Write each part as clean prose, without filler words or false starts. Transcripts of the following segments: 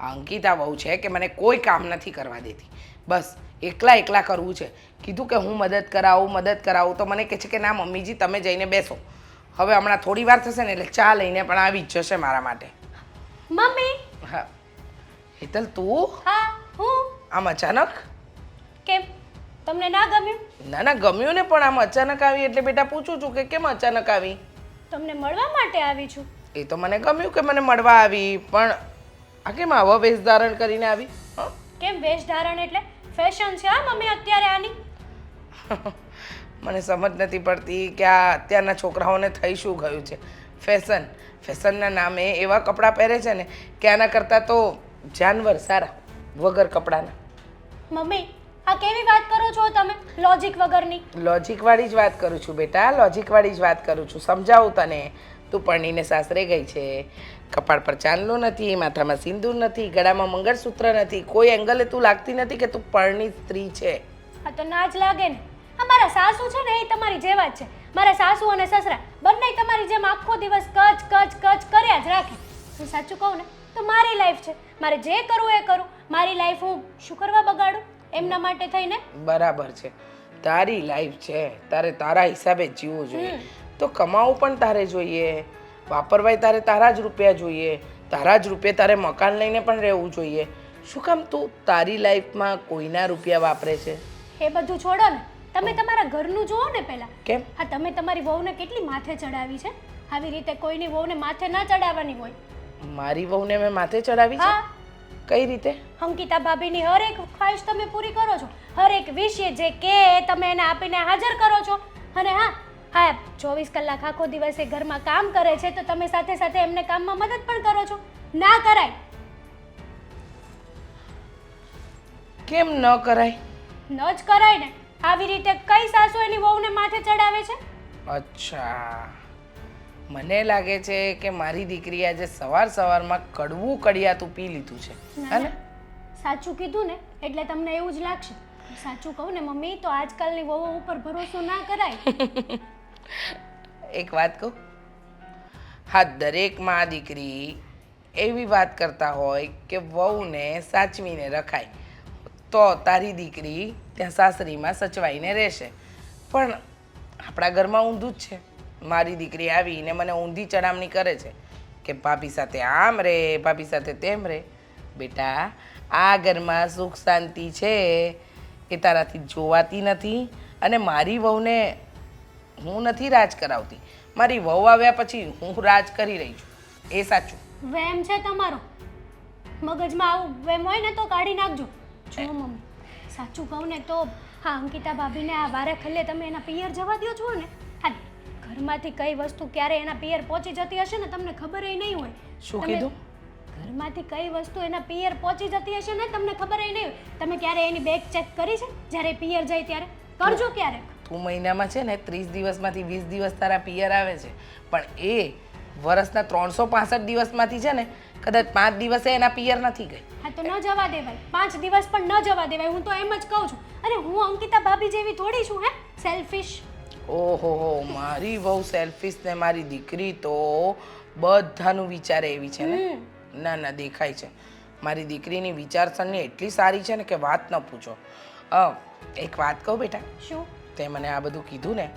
આ અંકિતા બહુ છે કે મને કોઈ કામ નથી કરવા દેતી. બસ એકલા કરવું છે. કીધું કે હું મદદ કરાવું તો મને કહે છે કે ના મમ્મીજી તમે જઈને બેસો. હવે હમણાં થોડી વાર થશે ને એટલે ચા લઈને પણ આવી જ જશે મારા માટે. મમ્મી. હા હેતલ તું હા હું. આમ અચાનક? કેમ તમને ના ગમ્યું? ના ગમ્યું ને, પણ આમ અચાનક આવી એટલે બેટા પૂછું છું કે કેમ અચાનક આવી? તમને મળવા માટે આવી છું. એ તો મને ગમ્યું કે મને મળવા આવી, પણ આ કેમ આવો વેશ ધારણ કરીને આવી? કેમ વેશ ધારણ એટલે ફેશન છે હા મમ્મી અત્યારે આની? મને સમજ નથી પડતી કે આ અત્યારના છોકરાઓને થઈ શું ગયું છે. ફેશનના નામે એવા કપડાં પહેરે છે ને કે આના કરતાં તો જાનવર સારા વગર કપડાના. મમ્મી આ કેવી વાત કરો છો તમે લોજિક વગરની? લોજિકવાળી જ વાત કરું છું બેટા, લોજિકવાળી જ વાત કરું છું. સમજાવું તને. તું પરણીને સાસરે ગઈ છે, કપાળ પર ચાંદલો નથી, માથામાં સિંદૂર નથી, ગળામાં મંગળસૂત્ર નથી, કોઈ એંગલે તું લાગતી નથી કે તું પરણી સ્ત્રી છે. આ તો ના જ લાગે ને. મારા સાસુ છે ને એ તમારી જેવા જ છે. મારા સાસુ અને સસરા બંને તમારી જેમ આખો દિવસ કચ કર્યા જ રાખે. હું સાચું કહું ને તો મારી લાઈફ છે, મારે જે કરવું એ કરું. મારી લાઈફ હું શું કરવા બગાડું એમના માટે થઈને? બરાબર છે, તારી લાઈફ છે, તારે તારા હિસાબે જ જીવવું જોઈએ. તો કમાવું પણ તારે જોઈએ, વાપરવાય તારે તારા જ રૂપિયા જોઈએ, તારા જ રૂપિયે તારે મકાન લઈને પણ રહેવું જોઈએ. શું કામ તું તારી લાઈફમાં કોઈના રૂપિયા વાપરે છે? એ બધું છોડો ને, તમે તમારા ઘરનું જુઓ ને પહેલા. કેમ? હા તમે તમારી વહુને કેટલી માથે ચડાવી છે. આવી રીતે કોઈની વહુને માથે ના ચડાવવાની હોય. મારી વહુને મેં માથે ચડાવી છે? હા. કઈ રીતે? અંકિતા ભાભીની હર એક ખ્વાહિશ તમે પૂરી કરો છો, હર એક વિશે જે કે તમે એને આપીને હાજર કરો છો. અને હા 24 કલાક આખો દિવસ એ ઘરમાં કામ કરે છે તો તમે સાથે સાથે એમને કામમાં મદદ પણ કરો છો. ના કરાય. કેમ ન કરાય? ન જ કરાય ને. આવી રીતે કઈ સાસુ એની વહુને માથે ચડાવે છે? અચ્છા, મને લાગે છે કે મારી દીકરી આજે સવારમાં કડવું કડિયાતું પી લીધું છે. ના, સાચું કીધું ને એટલે તમને એવું જ લાગશે. સાચું કહું ને મમ્મી તો આજકાલની વહુ ઉપર ભરોસો ના કરાય. એક વાત કહું, હા દરેક માં દીકરી એવી વાત કરતા હોય કે વહુને સાચવીને રખાય તો તારી દીકરી ત્યાં સાસરીમાં સચવાઈને રહેશે. પણ આપણા ઘરમાં ઊંધું જ છે. મારી દીકરી આવીને મને ઊંધી ચડામણી કરે છે કે ભાભી સાથે આમ રે, ભાભી સાથે તેમ રે. બેટા આ ઘરમાં સુખ શાંતિ છે એ તારાથી જોવાતી નથી. અને મારી વહુને હું નથી રાજ કરાવતી, મારી વહુ આવ્યા પછી હું રાજ કરી રહી છું. એ સાચું. વેમ છે તમારો. મગજમાં આવું વેમ હોય ને તો કાઢી નાખજો. જો મમ્મી સાચું કહું ને તો હા અંકિતા ભાભીને આ વારે ખલ્લે તમે એના પિયર જવા દો છો ને, હા ઘરમાંથી કઈ વસ્તુ ક્યારે એના પિયર પહોંચી જતી હશે ને તમને ખબર નહીં હોય. શું કીધું? ઘરમાંથી કઈ વસ્તુ એના પિયર પહોંચી જતી હશે ને તમને ખબર નહીં હોય. તમે ક્યારે એની બેગ ચેક કરી છે જ્યારે પિયર જાય ત્યારે? કરજો ક્યારેક. તું મહિનામાં છે ને 30 દિવસમાંથી 20 દિવસ તારા પિયર આવે છે, પણ એ વર્ષના 365 દિવસમાંથી છે ને કદાચ 5 દિવસે એના પિયર નથી ગઈ. હા તો ન જવા દેવાય, 5 દિવસ પણ ન જવા દેવાય. હું તો એમ જ કહું છું. અને હું અંકિતા ભાભી જેવી થોડી છું હે સેલ્ફિશ. ઓહો મારી બહુ સેલ્ફિશ ને મારી દીકરી તો બધાનું વિચારે એવી છે ને. ના દેખાય છે. મારી દીકરીની વિચારસરણી એટલી સારી છે ને કે વાત ન પૂછો. એક વાત કહું બેટા? શું? તે મને આ બધું કીધું ને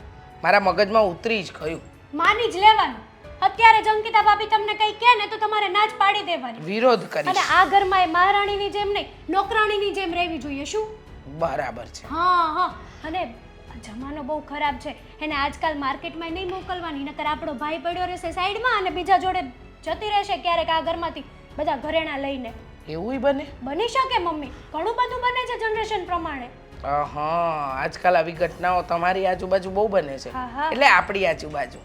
મારા મગજમાં ઉતરી જ ગયું. માની જ લેવાનું. અત્યારે જ અંકિતા ભાભી તમને કંઈ કહે ને તો તમારે ના જ પાડી દેવાની. વિરોધ કરીશ. અને આ ઘરમાં એ મહારાણીની જેમ નહીં નોકરાણીની જેમ રહેવી જોઈએ. શું? બરાબર છે. હા અને જમાનો બહુ ખરાબ છે. એને આજકાલ માર્કેટમાં નહીં મોકલવાની, નકર આપણો ભાઈ પડ્યો રહેશે સાઈડમાં અને બીજા જોડે જતી રહેશે ક્યારેક આ ઘરમાંથી બધા ઘરેણા લઈને. એવું બને? બની શકે મમ્મી, ઘણું બધું બને છે જનરેશન પ્રમાણે. આજકાલ આવી ઘટનાઓ તમારી આજુબાજુ બહુ બને છે. એટલે આપણી આજુબાજુ.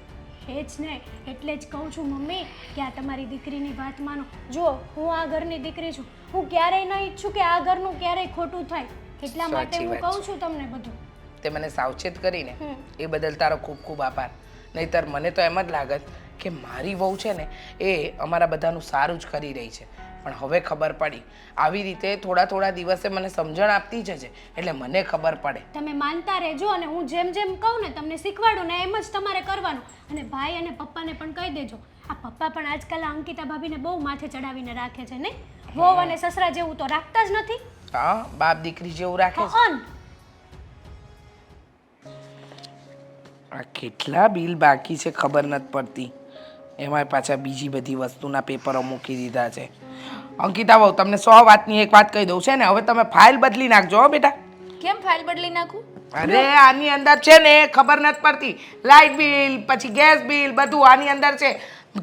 એ જ ને, એટલે જ કહું છું મમ્મી કે આ તમારી દીકરીની વાત માનો. જો હું આ ઘરની દીકરી છું, હું ક્યારેય નહીં ઈચ્છું કે આ ઘરનું ક્યારેય ખોટું થાય. એટલા માટે હું કહું છું તમને બધું. તે મને સાવચેત કરીને એ બદલ તારો ખૂબ ખૂબ આભાર. નહીંતર મને તો એમ જ લાગત કે મારી વહુ છે ને એ અમારા બધાનું સારું જ કરી રહી છે. પણ હવે ખબર પડી. આવી રીતે થોડા દિવસે મને સમજણ આપતી જશે એટલે મને ખબર પડે. તમે માનતા રહેજો અને હું જેમ જેમ કહું ને તમને શીખવાડું ને એમ જ તમારે કરવાનું. અને ભાઈ અને પપ્પાને પણ કહી દેજો. આ પપ્પા પણ આજકાલ અંકિતા ભાભીને બહુ માથે ચડાવીને રાખે છે ને. વહુ અને સસરા જેવું તો રાખતા જ નથી. હા, બાપ દીકરી જેવું રાખે છે. અન આ કેટલા બિલ બાકી છે ખબર નથી પડતી. એમાં પાછા બીજી બધી વસ્તુના પેપરો મૂકી દીધા છે. અંકિતા બહુ તમને 100 વાતની એક વાત કહી દઉં છે ને, હવે તમે ફાઇલ બદલી નાખજો હો બેટા. કેમ ફાઇલ બદલી નાખું? અરે આની અંદર છે ને ખબર નથી પડતી, લાઇટ બિલ પછી ગેસ બિલ બધું આની અંદર છે.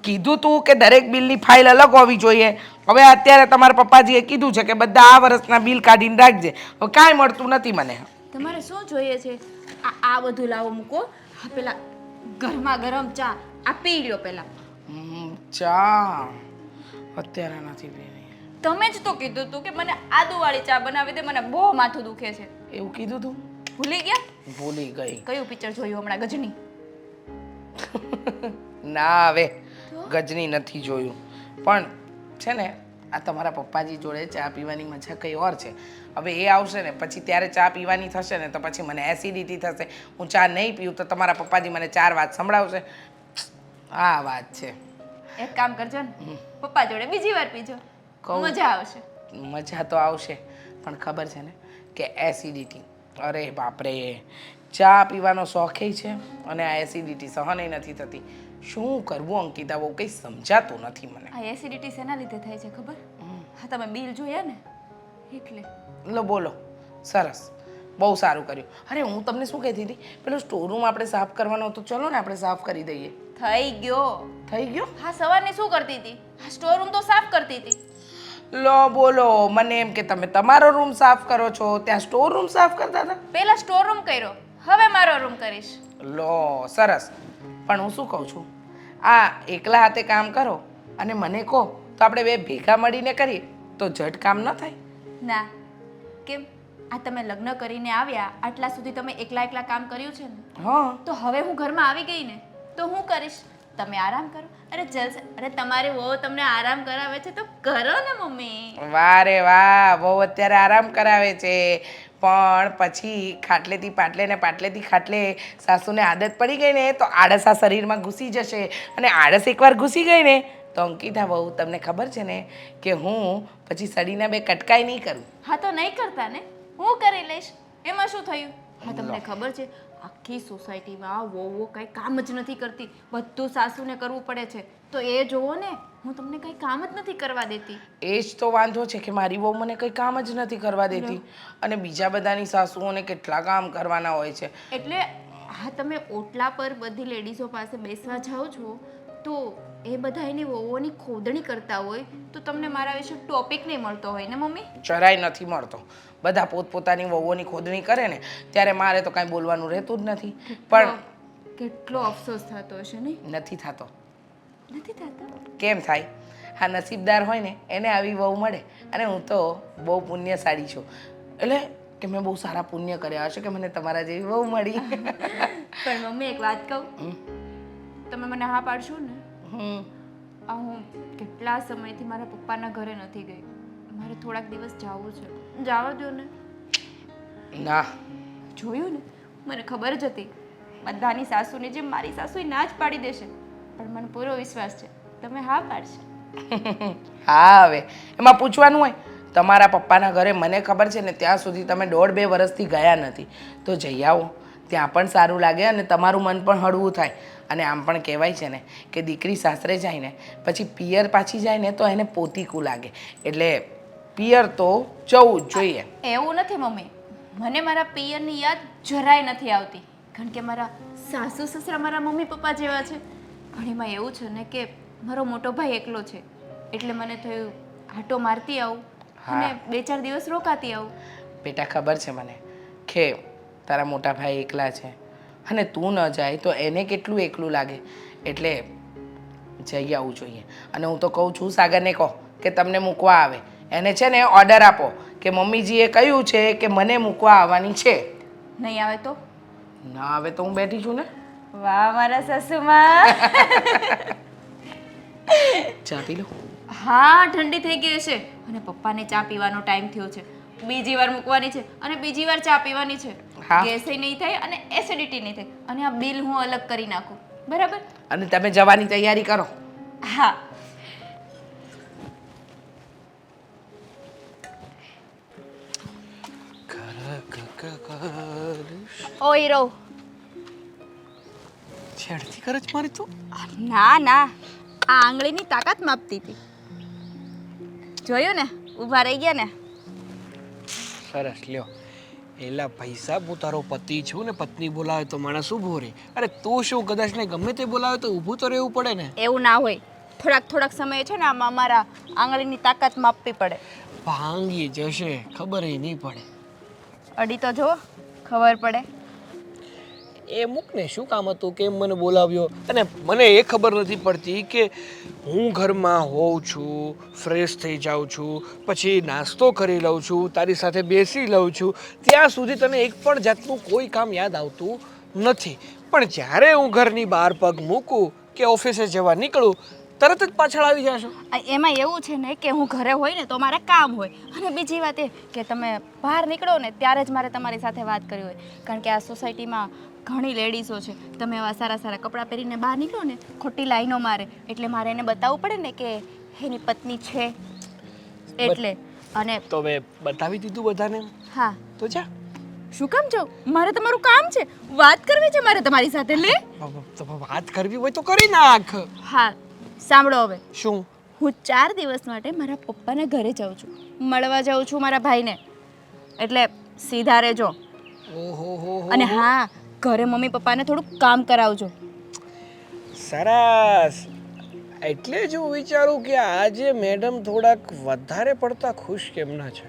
કીધું તું કે દરેક બિલની ફાઇલ અલગ હોવી જોઈએ. હવે અત્યારે તમારા પપ્પાજીએ કીધું છે કે બધા આ વર્ષના બિલ કાઢીને રાખજે. હવે કાંઈ મળતું નથી મને. તમારે શું જોઈએ છે? આ બધું લાવો મૂકો. હા, પેલા ગરમા ગરમ ચા આ પી લ્યો પેલા. ચા અત્યારે નથી પીવી. તમે જ તો કીધું તું કે મને આદુવાળી ચા બનાવી દે, મને બહુ માથું દુખે છે. એવું કીધું તું? ભૂલી ગયા? ભૂલી ગઈ. કયું પિક્ચર જોયું હમણાં, ગજની? ના, હવે ગજની નથી જોયું. પણ છે ને આ તમારા પપ્પાજી જોડે ચા પીવાની મજા કંઈ ઓર છે. હવે એ આવશે ને પછી ત્યારે ચા પીવાની થશે ને તો પછી મને એસિડિટી થશે. હું ચા નહીં પીવું તો તમારા પપ્પાજી મને 4 વાત સંભળાવશે. આ વાત છે. એક કામ કરજો ને, પપ્પા જોડે બીજી વાર પીજો, કહું? મજા આવશે. મજા તો આવશે પણ ખબર છે ને કે એસિડિટી, અરે બાપરે, ચા પીવાનો શોખેય છે અને આ એસિડિટી સહન નથી થતી. શું કરવું અંકિતા, બહુ કંઈ સમજાતું નથી મને. આ એસિડિટી શેના લીધે થાય છે ખબર? હા, તમે બિલ જોયા ને એટલે. લો બોલો, સરસ, બહુ સારું કર્યું. અરે હું તમને શું કહેતી હતી, પેલો સ્ટોર રૂમ આપણે સાફ કરવાનો હતો, ચલો ને આપણે સાફ કરી દઈએ. થઈ ગયો. થઈ ગયો? હા, સવારની શું કરતી હતી? હા, સ્ટોર રૂમ તો સાફ કરતી હતી. લો બોલો, મને એમ કે તમે તમારો રૂમ સાફ કરો છો, ત્યાં સ્ટોર રૂમ સાફ કરતા હતા. પહેલા સ્ટોર રૂમ કર્યો, હવે મારો રૂમ કરીશ. લો સરસ. પણ હું શું કહું છું, આ એકલા હાથે કામ કરો અને મને કહો તો આપણે બે ભેગા મળીને કરીએ તો ઝટ કામ ન થાય. ના, કેમ? આ તમે લગ્ન કરીને આવ્યા, આટલા સુધી તમે એકલા એકલા કામ કર્યું છે ને, હા, તો હવે હું ઘરમાં આવી ગઈ ને તો હું કરીશ. તમે આરામ કરો. અરે જલસે. અરે તમારી વહુ તમને આરામ કરાવે છે તો કરો ને મમ્મી. વાહ રે વાહ, બહુ અત્યારે આરામ કરાવે છે. પણ પછી ખાટલેથી પાટલે ને પાટલેથી ખાટલે સાસુને આદત પડી ગઈ ને તો આળસ આ શરીરમાં ઘૂસી જશે, અને આળસ એકવાર ઘૂસી ગઈ ને તો અંકિતા બહુ તમને ખબર છે ને કે હું પછી સડીના 2 કટકાઈ નહીં કરું. હા, તો નહીં કરતા ને, હું કરી લઈશ. એમાં શું થયું? હા, તમને ખબર છે આખી સોસાયટીમાં વહુઓ કંઈ કામ જ નથી કરતી, બધું સાસુને કરવું પડે છે. તો એ જોવો ને, હું તમને કંઈ કામ જ નથી કરવા દેતી. એ જ તો વાંધો છે કે મારી બહુ મને કંઈ કામ જ નથી કરવા દેતી, અને બીજા બધાની સાસુઓને કેટલા કામ કરવાના હોય છે. એટલે હા, તમે ઓટલા પર બધી લેડીઝો પાસે બેસવા જાઓ છો તો એ બધા એની વહુઓની ખોદણી કરતા હોય તો તમને મારા વિશે ટોપિક નહીં મળતો હોય ને મમ્મી? જરાય નથી મળતો. બધા પોતપોતાની વહુઓની ખોદણી કરે ને ત્યારે મારે તો કાંઈ બોલવાનું રહેતું જ નથી. પણ કેટલો અફસોસ થતો હશે નહીં? નથી થતો. નથી થતો? કેમ થાય? હા, નસીબદાર હોય ને એને આવી વહુ મળે, અને હું તો બહુ પુણ્યશાળી છું. એટલે કે મેં બહુ સારા પુણ્ય કર્યા હશે કે મને તમારા જેવી વહુ મળી. પણ મમ્મી એક વાત કહું, તમે મને હા પાડશો ને? હું કેટલા સમયથી મારા પપ્પાના ઘરે નથી ગઈ. મારે થોડાક દિવસ જવું છે. જવા દો ને. ના. જોયું ને, મને ખબર જ હતી બધાની સાસુની જેમ મારી સાસુ ના જ પાડી દેશે, પણ મને પૂરો વિશ્વાસ છે તમે હા પાડશે. હા, હવે એમાં પૂછવાનું હોય? તમારા પપ્પાના ઘરે મને ખબર છે ને ત્યાં સુધી તમે 1.5-2 વર્ષથી ગયા નથી, તો જઈ આવો. ત્યાં પણ સારું લાગે અને તમારું મન પણ હળવું થાય. અને આમ પણ કહેવાય છે ને કે દીકરી સાસરે જાય ને પછી પિયર પાછી જાય ને તો એને પોતીકું લાગે, એટલે પિયર તો જવું જ જોઈએ. એવું નથી મમ્મી, મને મારા પિયરની યાદ જરાય નથી આવતી, કારણ કે મારા સાસુ સસરા મારા મમ્મી પપ્પા જેવા છે. ઘણીમાં એવું છે ને કે મારો મોટો ભાઈ એકલો છે, એટલે મને થયું આટો મારતી આવું અને 2-4 દિવસ રોકાતી આવું. બેટા ખબર છે મને કે તારા મોટા ભાઈ એકલા છે અને તું ન જાય તો એને કેટલું એકલું લાગે, એટલે જઈ આવવું જોઈએ. અને હું તો કહું છું સાગરને કહો કે તમને મૂકવા આવે. એને છે ને ઓર્ડર આપો કે મમ્મીજીએ કહ્યું છે કે મને મૂકવા આવવાની છે. નહીં આવે તો? ના આવે તો હું બેઠી છું ને. વાહ મારા સાસુમાં. ચા પી લો. હા, ઠંડી થઈ ગઈ હશે અને પપ્પાને ચા પીવાનો ટાઈમ થયો છે. બીજી વાર મૂકવાની છે અને બીજી વાર ચા પીવાની છે. ગેસ નહીં થાય અને એસિડિટી નહીં થાય, અને આ બિલ હું અલગ કરી નાખું, બરાબર? અને તમે જવાની તૈયારી કરો. હા. ઓય રહો. છેડતી કરે છે મારી તું? ના ના, આ આંગળીની તાકાત માપતી હતી. જોયું ને, ઊભા રહી ગયા ને. સરસ લ્યો. એલા પૈસા હું તારો પતિ છું ને, પત્ની બોલાવે તો માણસ ઊભો રહે. અરે તું શું કદાચ ને ગમે તે બોલાવે તો ઊભું તો રહેવું પડે ને. એવું ના હોય. થોડાક સમયે છે ને આમાં અમારા આંગળીની તાકાત માપવી પડે. ભાંગી જશે, ખબર નહીં પડે. અડી તો જો, ખબર પડે. એ મૂક ને, શું કામ હતું, કેમ મને બોલાવ્યો? અને મને એ ખબર નથી પડતી કે હું ઘરમાં હોઉં છું, ફ્રેશ થઈ જાઉં છું, પછી નાસ્તો કરી લઉં છું, તારી સાથે બેસી લઉં છું, ત્યાં સુધી તને એક પણ જાતનું કોઈ કામ યાદ આવતું નથી. પણ જ્યારે હું ઘરની બહાર પગ મૂકું કે ઓફિસે જવા નીકળું, તરત જ પાછળ આવી જાશો. એમાં એવું છે ને કે હું ઘરે હોય ને તો મારે કામ હોય, અને બીજી વાત એ કે તમે બહાર નીકળો ને ત્યારે જ મારે તમારી સાથે વાત કરવી હોય. કારણ કે આ સોસાયટીમાં ઘણી લેડીઝો છે, તમે એવા સારા સારા કપડાં પહેરીને બહાર નીકળો ને, ખોટી લાઈનો મારે, એટલે મારે એને બતાવવું પડે ને કે એની પત્ની છે એટલે. અને તો હવે બતાવી દીધું બધાને, હા, તો જા. શું કામ છો? મારે તમારું કામ છે, વાત કરવી છે મારે તમારી સાથે. લે, તો વાત કરવી હોય તો કરી નાખ. હા, સાંભળો હવે. શું? હું 4 દિવસ માટે મારા પપ્પાના ઘરે જાઉં છું, મળવા જાઉં છું મારા ભાઈને, એટલે સીધા રહેજો. ઓહો. અને હા, ઘરે મમ્મી પપ્પાને થોડુંક કામ કરાવજો. સરસ. એટલે જ હું વિચારું કે આજે મેડમ થોડાક વધારે પડતા ખુશ કેમ ના છે.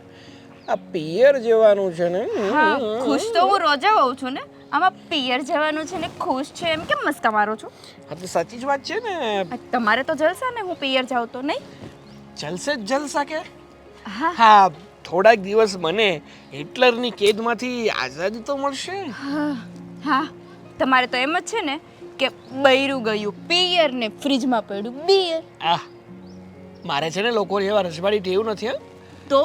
આ પિયર જવાનું છે ને. હા, ખુશ તો હું રોજ હોઉં છું ને, આમાં પિયર જવાનું છે ને ખુશ છે એમ કેમ મસ્કા મારો છો? હા તો સાચી જ વાત છે ને. તમારે તો જલસા ને, હું પિયર જાઉં તો નહીં. જલસે જ જલસા કે. હા હા, થોડાક દિવસ મને હિટલરની કેદમાંથી આઝાદી તો મળશે. હા, તમારે તો એમ જ છે ને કે બૈરું ગયું પિયર ને ફ્રીજમાં પડ્યું બિયર. મારે છે ને લોકો એવા રસવાડી ટેવ નથી. તો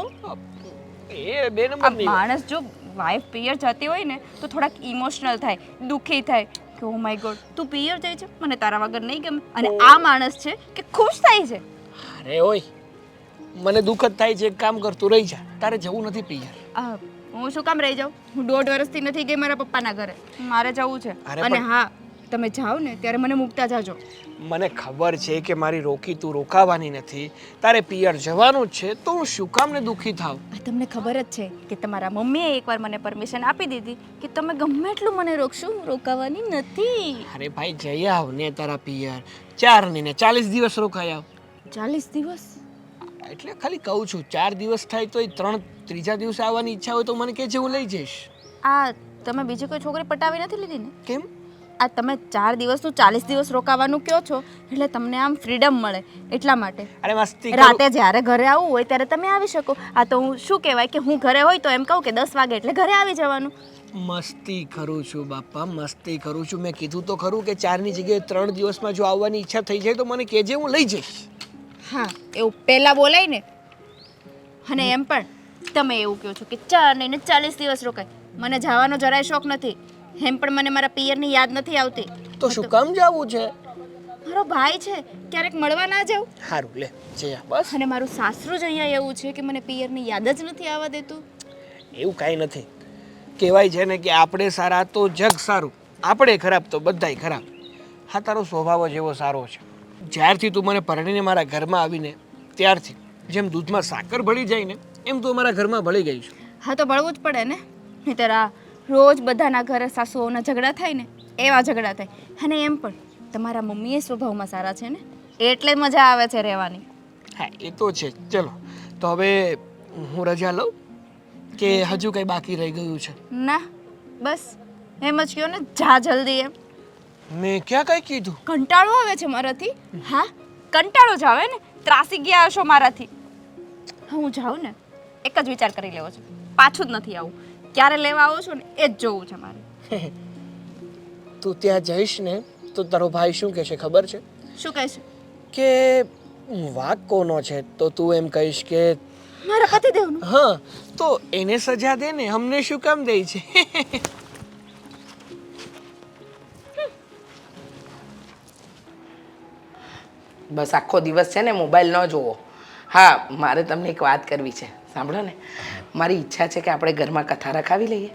એ બે આ નંબરની વાત. માણસ જો વાઈફ પિયર જતી હોય ને તો થોડાક ઇમોશનલ થાય, દુઃખી થાય કે ઓ માય ગોડ તું પિયર જાય છે, મને તારા વગર નહીં ગમે. અને આ માણસ છે કે ખુશ થાય છે. અરે ઓય, મને દુઃખ જ થાય છે. એક કામ કર, તું રહી જા, તારે જવું નથી પિયર. હું શું કામ રહી જાઉં? હું 1.5 વર્ષથી નથી ગઈ મારા પપ્પાના ઘરે, મારે જવું છે. અરે અને પણ- હા, તમે જાઓ ને ત્યારે મને મૂકતા જાજો. મને ખબર છે કે મારી રોકી તું રોકાવાની નથી, તારે પિયર જવાનું જ છે, તો હું શું કામ ને દુઃખી થાવ? તમને ખબર જ છે કે તમારા મમ્મીએ એકવાર મને પરમિશન આપી દીધી કે તમે ગમે એટલું મને રોકશો, હું રોકાવાની નથી. અરે ભાઈ જઈ આવ ને તારા પિયર. 4 નહીં ને 40 દિવસ રોકાઈ આવ. 40 દિવસ? એટલે ખાલી કહું છું, 4 દિવસ થાય તો ત્રીજા દિવસે આવવાની ઈચ્છા હોય તો મને કહેજે, હું લઈ જઈશ. આ તમે બીજી કોઈ છોકરી પટાવી નથી લીધી ને? કેમ? આ તમે 4 દિવસનું 40 દિવસ રોકાવાનું કહો છો એટલે તમને આમ ફ્રીડમ મળે એટલા માટે. અરે મસ્તી રાતે જ્યારે ઘરે આવવું હોય ત્યારે તમે આવી શકો. આ તો હું શું કહેવાય કે હું ઘરે હોય તો એમ કહું કે 10 વાગે એટલે ઘરે આવી જવાનું. મસ્તી કરું છું બાપા, મસ્તી કરું છું. મેં કીધું તો ખરું કે 4ની જગ્યાએ 3 દિવસમાં જો આવવાની ઈચ્છા થઈ જાય તો મને કહેજે, હું લઈ જઈશ. હા, એવું પહેલાં બોલાય ને. અને એમ પણ તમે એવું કહો છો કે 4 નહીં ને 40 દિવસ રોકાય. મને જવાનો જરાય શોખ નથી. એમ પણ મને મારા પિયરની યાદ નથી આવતી. તો શું કામ જવું છે? મારો ભાઈ છે, ક્યારેક મળવા ના જાઉં? સારું લે, જયા બસ. અને મારું સાસરું જ અહીંયા એવું છે કે મને પિયરની યાદ જ નથી આવવા દેતું. એવું કાંઈ નથી. કહેવાય છે ને કે આપણે સારા તો જગ સારું, આપણે ખરાબ તો બધાય ખરાબ. હા, તારો સ્વભાવ જ એવો સારો છે. જ્યારથી તું મને પરણીને મારા ઘરમાં આવીને ત્યારથી જેમ દૂધમાં સાકર ભળી જાય ને એમ તું અમારા ઘરમાં ભળી ગઈ છું. હા, તો ભળવું જ પડે ને, નહીંતર આ રોજ બધાના ઘરે સાસુઓના ઝઘડા થાય ને એવા ઝઘડા થાય. અને એમ પણ તમારા મમ્મીએ સ્વભાવમાં સારા છે ને, એટલે મજા આવે છે રહેવાની. હા, એ તો છે. ચલો તો હવે હું રજા લઉં કે હજુ કંઈ બાકી રહી ગયું છે? ના, બસ એમ જ કહો ને, જા જલ્દી. એમ મેં ક્યાં કંઈ કીધું? કંટાળો આવે છે મારાથી. હા, કંટાળો જ આવે ને, ત્રાસી ગયા હશો મારાથી. હા, હું જાઉં ને એક જ વિચાર કરી લેવો છે, પાછું જ નથી આવું. ક્યારે લેવા આવો છો ને એ જ જોવું છે મારે. તું ત્યાં જઈશ ને તો તારો ભાઈ શું કહેશે ખબર છે? શું કહેશે? કે વાંક કોનો છે? તો તું એમ કહીશ કે મારા પતિદેવનું. હા, તો એને સજા દે ને, અમને શું કામ દે છે? બસ આખો દિવસ છે ને મોબાઈલ ન જોવો. હા, મારે તમને એક વાત કરવી છે, સાંભળો ને. મારી ઈચ્છા છે કે આપણે ઘરમાં કથા રખાવી લઈએ.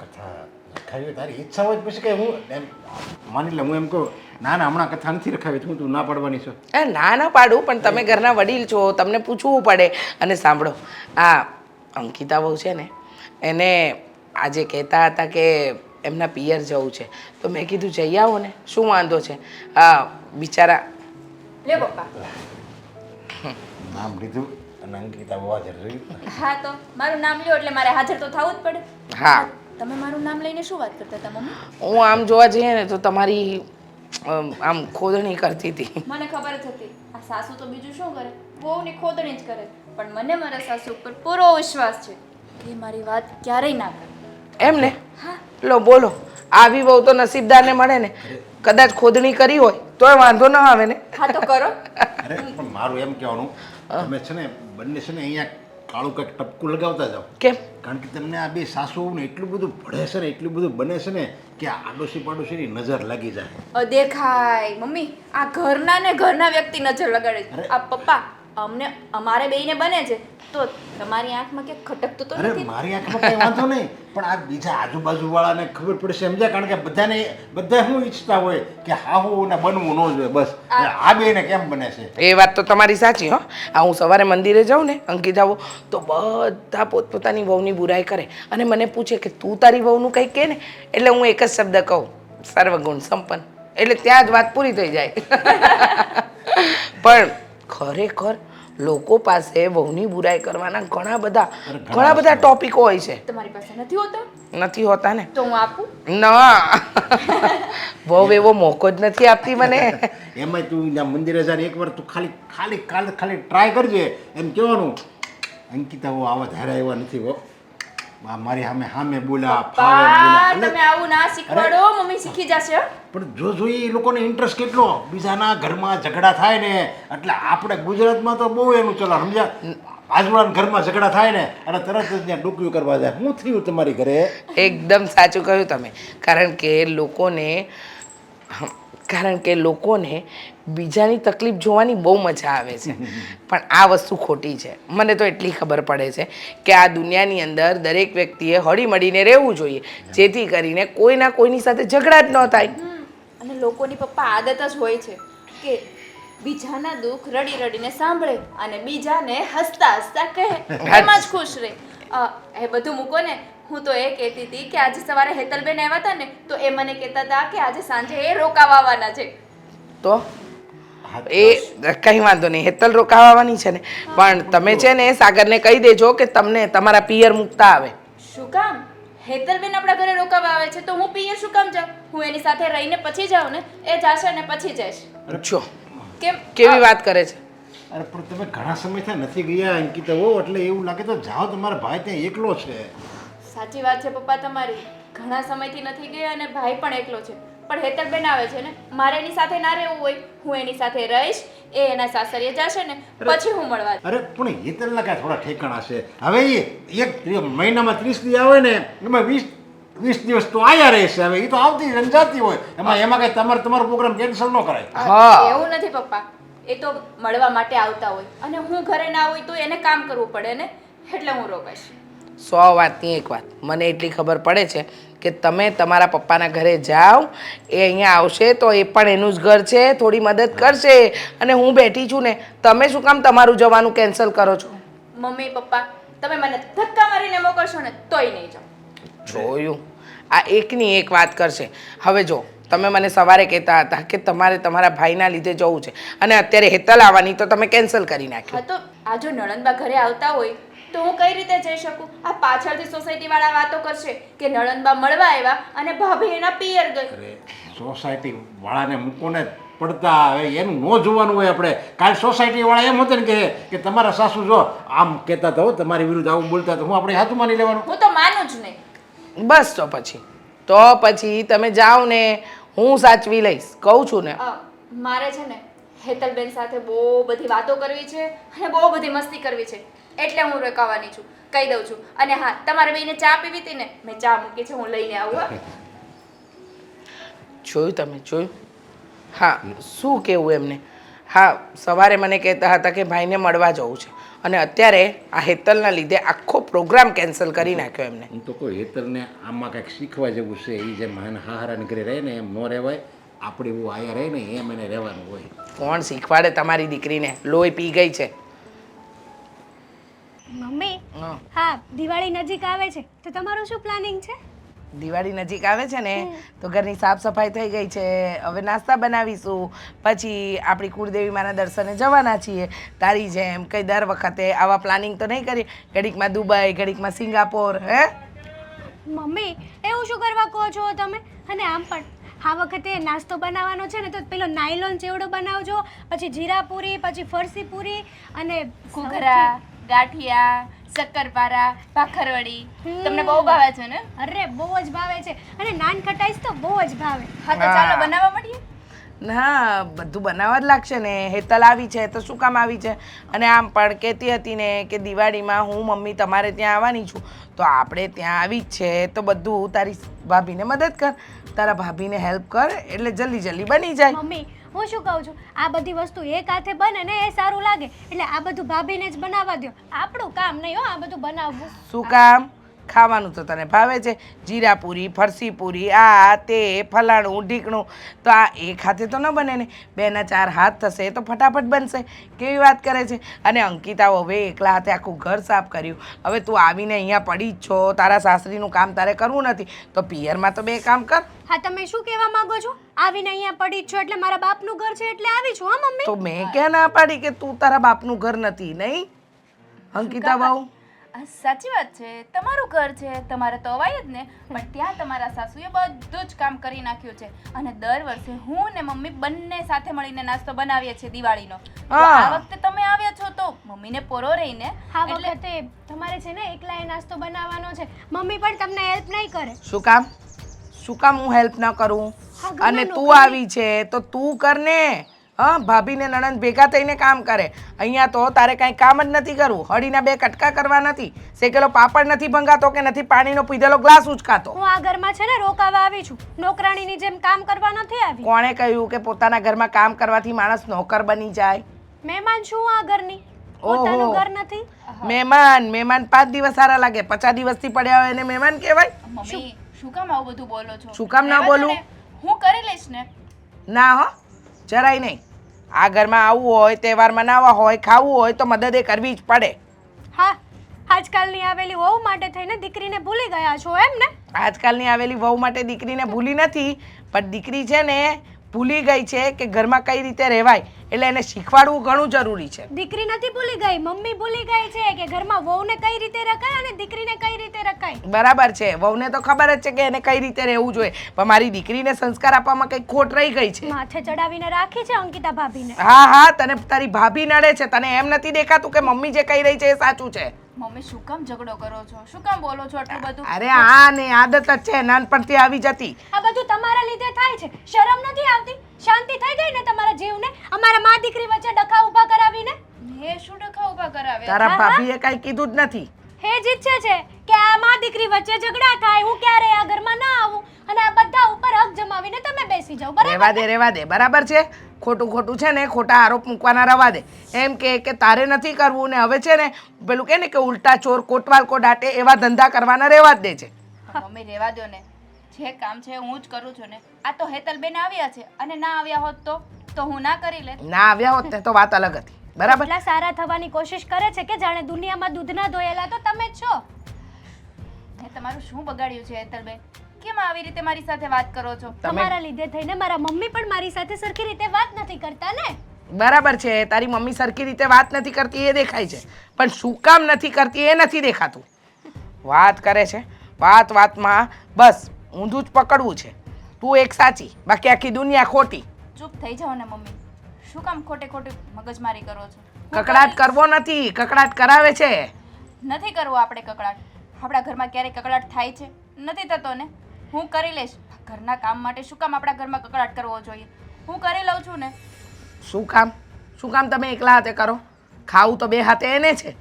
કથા રખાવી હોય તારી ઈચ્છા હોય તો પછી કે હું એમ માની લે હું એમ કહું ના ના હમણાં કથા નથી રખાવી તો હું તું ના પાડવાની છો. ના પાડું, પણ તમે ઘરના વડીલ છો, તમને પૂછવું પડે. અને સાંભળો, આ અંકિતા બહુ છે ને, એને આજે કહેતા હતા કે એમના પિયર જવું છે, તો મેં કીધું જઈ આવો ને, શું વાંધો છે. બિચારા લે પપ્પા. નામ લીધું અને અંકિતા બહુ હાજર રહી. હા તો મારું નામ લ્યો એટલે મારે હાજર તો થવું જ પડે. હા, તમે મારું નામ લઈને શું વાત કરતા હતા મમ્મી? હું આમ જોવા જઈએ ને તો તમારી આમ ખોદણી કરતી હતી. મને ખબર જ હતી આ સાસુ તો બીજું શું કરે, વહુની ખોદણી જ કરે. પણ મને મારા સાસુ ઉપર પૂરો વિશ્વાસ છે કે મારી વાત ક્યારેય ના કરે. એમ ને? લો બોલો, આવી બહુ તો નસીબદારને મળે ને. કદાચ ખોદણી કરી હોય તોય વાંધો ન આવે ને. હા તો કરો. અરે પણ મારું એમ કહેવાનું તમે છે ને બંને છે ને અહીંયા કાળું કંઈક ટપકું લગાવતા જાઓ. કેમ? કારણ કે તમને આ બે સાસુઓને એટલું બધું ભળે છે ને એટલું બધું બને છે ને કે આ આડોશી પાડોશીની નજર લાગી જાય. અદેખાય મમ્મી, આ ઘરના ને ઘરના વ્યક્તિ નજર લગાડે છે. આ પપ્પા અમને અમારે બેયને બને છે તો તમારી આંખમાં કે ખટકતું તો અરે નથી? મારી આંખમાં કઈ વાંધો નહીં, પણ આ બીજા આજુબાજુવાળાને ખબર પડશે સમજ્યા. કારણ કે બધા શું ઈચ્છતા હોય કે હાહુ ને બનવું ન જોઈએ, બસ આ બેને કેમ બને છે. એ વાત તો તમારી સાચી હો. હું સવારે મંદિરે જાઉં ને અંકિતા વહુ, તો બધા પોતપોતાની વહુની બુરાઈ કરે અને મને પૂછે કે તું તારી વહુનું કંઈક કહે ને, એટલે હું એક જ શબ્દ કહું, સર્વગુણ સંપન્ન. એટલે ત્યાં જ વાત પૂરી થઈ જાય. પણ ખરેખર લોકો પાસે વહુની બુરાઈ કરવાના ઘણા બધા ટોપિકો હોય છે. તમારી પાસે નથી હોતો? નથી હોતા ને. તો હું આપું? ના, વહુ એવો મોકો જ નથી આપતી મને. એમાંય તું ત્યાં મંદિરે જાય એકવાર તું ખાલી ટ્રાય કરજે એમ કહેવાનું અંકિતા વો આવા ધારા એવા નથી હો, મારી સામે બોલ્યા ફાવે બોલ્યા. તમે આવું ના શીખવાડો, મમ્મી શીખી જશે. પણ જો એ લોકોને ઇન્ટરેસ્ટ કેટલો બીજાના ઘરમાં ઝઘડા થાય ને, એટલે આપણે ગુજરાતમાં તો બહુ એનું ચલાણ સમજ્યા. આજુબાજુના ઘરમાં ઝઘડા થાય ને અને તરત જ ત્યાં ડોક્યું કરવા જાય. શું થયું તમારી ઘરે? એકદમ સાચું કહ્યું તમે. કારણ કે લોકોને બીજાની તકલીફ જોવાની બહુ મજા આવે છે, પણ આ વસ્તુ ખોટી છે. મને તો એટલી ખબર પડે છે કે આ દુનિયાની અંદર દરેક વ્યક્તિએ હળી મળીને રહેવું જોઈએ, જેથી કરીને કોઈના કોઈની સાથે ઝઘડા જ ન થાય. અને લોકોની પપ્પા આદત જ હોય છે કે બીજાના દુઃખ રડી રડીને સાંભળે અને બીજાને હસતા હસતા કહે, એમાં જ ખુશ રહે. એ બધું મૂકો ને, હું તો એ કહેતી હતી કે આજે સવારે હેતલબેન આવ્યા હતા ને તો એ મને કહેતા હતા કે આજે સાંજે એ રોકાવા આવવાના છે. તો એ કંઈ વાંધો નહીં, હેતલ રોકાવાની છે ને, પણ તમે છે ને સાગરને કહી દેજો કે તમને તમારા પિયર મૂકતા આવે. શું કામ? હેતલબેન આપણા ઘરે રોકાવા આવે છે તો હું પિયર શું કામ જાઉં? હું એની સાથે રહીને પછી જાઉં ને, એ જાશે ને પછી જઈશ. જો કેમ કેવી વાત કરે છે. અરે પણ તમે ઘણા સમયથી નથી ગયા અંકિતા હો, એટલે એવું લાગે તો જાઓ, તમારા ભાઈ ત્યાં એકલો છે. સાચી વાત છે પપ્પા તમારી, ઘણા સમયથી નથી ગયા અને ભાઈ પણ એકલો છે. પણ હેતલબેન આવે છે ને, મારે એની સાથે ના રહેવું હોય, હું એની સાથે રહીશ, એ એના સાસરીએ જશે ને પછી હું મળવા. અરે પણ હેતલના કાંઈ થોડા ઠેકાણા છે. હવે એ એક મહિનામાં 30 દી આવે ને એમાં 20 દિવસ તો આયા રહેશે. હવે એ તો આવતી રંજાતી હોય, એમાં કઈ તમારો પ્રોગ્રામ કેન્સલ ન કરાય. એવું નથી પપ્પા, એ તો મળવા માટે આવતા હોય અને હું ઘરે ના હોય તો એને કામ કરવું પડે ને, એટલે હું રોકાઈશ. 100 વાતની એક વાત મને એટલી ખબર પડે છે કે તમે તમારા પપ્પાના ઘરે જાઓ, એ અહીંયા આવશે તો એ પણ એનું જ ઘર છે, થોડી મદદ કરશે. અને હું બેઠી છું ને, તમે શું કામ તમારું જવાનું કેન્સલ કરો છો? મમ્મી પપ્પા તમે મને ધક્કા મારીને મોકલશો ને તોય નહીં જાઉં. જોયું, આ એકની એક વાત કરશે. હવે જો તમે મને સવારે કહેતા હતા કે તમારે તમારા ભાઈના લીધે જવું છે અને અત્યારે હેતલ આવવાની તો તમે કેન્સલ કરી નાખ્યું. હા તો આ જો નણંદબા ઘરે આવતા હોય તો હું કઈ રીતે જઈ શકું? આ પાછળથી સોસાયટી વાળા વાતો કરશે કે નણંદબા મળવા આવ્યા અને ભાભી એના પિયર ગઈ. અરે સોસાયટી વાળાને મૂકો ને પડતા, હવે એનું ન જોવાનું હોય. આપણે કાલ સોસાયટી વાળા એમ હતું ને કે તમારા સાસુ જો આમ કહેતા હતા હો, તમારી વિરુદ્ધ આવું બોલતા તો હું આપણે હાથું માની લેવાનું? હું તો માનું જ નહીં. બસ તો પછી તમે જાઓ ને, હું સાચવી લઈશ, કહું છું ને. મારે છે ને હેતલબેન સાથે બહુ બધી વાતો કરવી છે અને બહુ બધી મસ્તી કરવી છે, એટલે હું રોકાવાની છું, કહી દઉં છું. અને હા, તમારે બેયને ચા પીવી હતી ને, મેં ચા મૂકી છે, હું લઈને આવું. જોયું તમે જોયું? હા, શું કહેવું એમને. હા, સવારે મને કહેતા હતા કે ભાઈને મળવા જવું છે. અને અત્યારે આ હેતલના લીધે આખો પ્રોગ્રામ કેન્સલ કરી નાખ્યો એમને. હું તો કોઈ હેતરને આમાં કંઈક શીખવા જેવું છે. એ જેમ હારાની ઘરે રહે ને એમ ન રહેવાય, આપણે એવું આયા રહે ને એમ એને રહેવાનું હોય. કોણ શીખવાડે તમારી દીકરીને? લોહી પી ગઈ છે. મમ્મી હં. હા દિવાળી નજીક આવે છે તો તમારું શું પ્લાનિંગ છે? દિવાળી નજીક આવે છે ને તો ઘરની સાફ સફાઈ થઈ ગઈ છે. હવે નાસ્તા બનાવીશું, પછી આપણી કુળદેવી માના દર્શને જવાના છીએ. તારી જેમ કઈ દર વખતે આવા પ્લાનિંગ તો નહીં કરી, ઘડીકમાં દુબઈ, ઘડીકમાં સિંગાપોર. હે મમ્મી એવું શું કરવા કહો છો તમે? અને આમ પણ આ વખતે નાસ્તો બનાવવાનો છે ને તો પેલો નાયલોન ચેવડો બનાવજો, પછી જીરા પૂરી, પછી ફરસી પૂરી અને ઘૂઘરા, ગાંઠિયા, શક્કરપારા, ભાખરવડી તમને બહુ ભાવે છે ને? અરે બહુ જ ભાવે છે. અને નાન ખટાઈશ તો બહુ જ ભાવે. હા તો ચાલો બનાવવા માંડીએ. ના, બધું બનાવવા જ લાગશે ને. હેતલ આવી છે તો શું કામ આવી છે? અને આમ પણ કહેતી હતી ને કે દિવાળીમાં હું મમ્મી તમારે ત્યાં આવવાની છું, તો આપણે ત્યાં આવી જ છે તો બધું તારી ભાભીને મદદ કર, તારા ભાભીને હેલ્પ કર, એટલે જલ્દી જલ્દી બની જાય. મમ્મી હું શું કહું છું, આ બધી વસ્તુ એક હાથે બને ને એ સારું લાગે, એટલે આ બધું ભાભીને જ બનાવવા દો. આપણું કામ નહીં હો આ બધું બનાવવું. શું કામ? ખાવાનું તો તને ભાવે છે, જીરા પૂરી, ફરસી પૂરી, આ તે ફલાણું ઢીકણું, તો આ એક હાથે તો ન બને ને. 2 ના 4 હાથ થશે તો ફટાફટ બનશે. કેવી વાત કરે છે? અને અંકિતા હવે એકલા હાથે આખું ઘર સાફ કર્યું. હવે તું આવીને અહીંયા પડી જ છો, તારા સાસરીનું કામ તારે કરવું નથી તો પિયરમાં તો 2 કામ કર. હા તમે શું કહેવા માંગો છો? આવીને અહીંયા પડી જ છો એટલે મારા બાપનું ઘર છે એટલે આવી છું. હા મમ્મી તો મેં ક્યાં ના પાડી કે તું તારા બાપનું ઘર નથી? નહીં અંકિતા બહુ આ સાચી વાત છે, તમારું ઘર છે, તમારે તો અવાય જ ને. પણ ત્યાં તમારા સાસુએ બધું જ કામ કરી નાખ્યું છે. અને દર વર્ષે હું ને મમ્મી બંને સાથે મળીને નાસ્તો બનાવીએ છીએ દિવાળીનો. તો આ વખતે તમે આવ્યા છો તો મમ્મીને પોરો રહીને. આ વખતે તમારે છે ને એકલાએ નાસ્તો બનાવવાનો છે. મમ્મી પણ તમને હેલ્પ નહીં કરે. શું કામ? શું કામ હું હેલ્પ ના કરું? હા, ઘરમાં અને તું નોકરી. આવી છે તો તું કર ને. હા, ભાભીને નણંદ ભેગા થઈને કામ કરે. અહીંયા તો તારે કાંઈ કામ જ નથી કરવું. હળીના 2 કટકા કરવા નથી, શેકેલો પાપડ નથી ભંગાતો કે નથી પાણીનો પીધેલો ગ્લાસ ઉચકાતો. હું આ ઘરમાં છે ને રોકાવા આવી છું, નોકરાણીની જેમ કામ કરવા નથી આવી. કોણે કહ્યું કે પોતાના ઘરમાં કામ કરવાથી માણસ નોકર બની જાય? મહેમાન છું આ ઘરની, ઓહો. પોતાનું ઘર નથી. મહેમાન 5 દિવસ સારા લાગે, 50 દિવસથી પડ્યા હોય એને મહેમાન કહેવાય? મમ્મી શું કામ આવું બધું બોલો છો? શું કામ ના રહેવા દો બોલું? ને, હું કરી લઈશ ને. ના હો, જરાય નહીં. આ ઘરમાં આવવું હોય, તહેવાર મનાવવા હોય, ખાવું હોય તો મદદ એ કરવી જ પડે. હા આજકાલની આવેલી વહુ માટે થઈને દીકરીને ભૂલી ગયા છો એમ ને? આજકાલની આવેલી વહુ માટે દીકરીને ભૂલી નથી, પણ દીકરી છે ને ભૂલી ગઈ છે કે ઘરમાં કઈ રીતે રહેવાય, એટલે એને શીખવાડવું ઘણું જરૂરી છે. દીકરી નથી ભૂલી ગઈ, મમ્મી ભૂલી ગઈ છે કે ઘરમાં વહુને કઈ રીતે રખાય અને દીકરીને કઈ રીતે રખાય. બરાબર છે, વહુને તો ખબર જ છે કે એને કઈ રીતે રહેવું જોઈએ, પણ મારી દીકરીને સંસ્કાર આપવામાં કંઈક ખોટ રહી ગઈ છે. માથે ચડાવીને રાખી છે અંકિતા ભાભીને. હા હા, તને તારી ભાભી નડે છે, તને એમ નથી દેખાતું કે મમ્મી જે કહી રહી છે એ સાચું છે? મમ્મી શું કામ ઝઘડો કરો છો? શું કામ બોલો છો આટલું બધું? અરે આ ને આદત જ છે, નાનપણથી આવી જતી. આ બધું તમારા લીધે થાય છે. શરમ નથી આવતી? શાંતિ થઈ ગઈ ને તમારા જીવને? અમારા મા દીકરી વચ્ચે ડખા ઊભા કરાવીને. હે શું ડખા ઊભા કરાવે? તારા ભાભીએ કઈ કીધું જ નથી. હે જ ઈચ્છે છે કે આ મા દીકરી વચ્ચે ઝઘડા થાય, હું ક્યારે આ ઘરમાં ના આવું અને આ બધા ઉપર હક જમાવીને તમે બેસી જાઓ. બરાબર? રહેવા દે, બરાબર છે. ખોટું છે ને ખોટા આરોપ મૂકવાના રવા દે. એમ કે તારે નથી કરવું ને હવે છે ને પેલું કે ને કે ઉલટા ચોર કોટવાલ કો દાટે એવા ધંધા કરવાના રહેવા જ દે છે. મમ્મી રહેવા દો ને, જે કામ છે હું જ કરું છું ને. આ તો હેતલબેન આવ્યા છે અને ના આવ્યા હોત તો હું ના કરી લેત. ના આવ્યા હોત ને તો વાત અલગ હતી. બરાબર. એટલા સારા થવાની કોશિશ કરે છે કે જાણે દુનિયામાં દૂધના ધોયેલા તો તમે જ છો. મેં તમારું શું બગાડ્યું છે હેતલબેન? કેમ આવી રીતે મારી સાથે વાત કરો છો? તમારા લીધે થઈને મારા મમ્મી પણ મારી સાથે સરખી રીતે વાત નથી કરતા ને. બરાબર છે, તારી મમ્મી સરખી રીતે વાત નથી કરતી એ દેખાય છે, પણ શું કામ નથી કરતી એ નથી દેખાતું. વાત કરે છે, વાતમાં બસ ઊંધું જ પકડવું છે. તું એક સાચી, બાકી આખી દુનિયા ખોટી. ચૂપ થઈ જાઓ ને મમ્મી. શું કામ ખોટે ખોટી મગજમારી કરો છો? કકડાટ કરવો નથી, કકડાટ કરાવે છે. નથી કરવો આપણે કકડાટ. આપણા ઘરમાં ક્યારેય કકડાટ થાય છે? નથી થતો ને. હું કરી લઈશ. ઘરના કામ માટે શું કામ આપણા ઘરમાં કકડાટ કરવો જોઈએ? હું કરી લઉં છું ને. શું કામ તમે એકલા હાથે કરો? ખાવું તો 2 હાથે એને છે,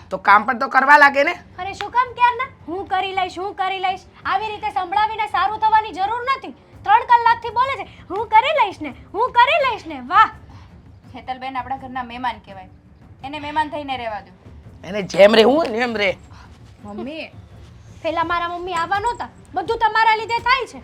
તો કામ પણ તો કરવા લાગે ને. અરે શું કામ ક્યારના હું કરી લઈશ આવી રીતે સંભળાવીને સારું થવાની જરૂર નથી. 3 કલાકથી બોલે છે હું કરી લઈશ ને. વાહ, હેતલબેન આપણા ઘરના મહેમાન કહેવાય. એને મહેમાન થઈને રહેવા દો. એને જેમ રહેવું હોય ને એમ રહે. મમ્મી પેલા મારા મમ્મી આવવા નહોતા, બધું તમારા લીધે થાય છે.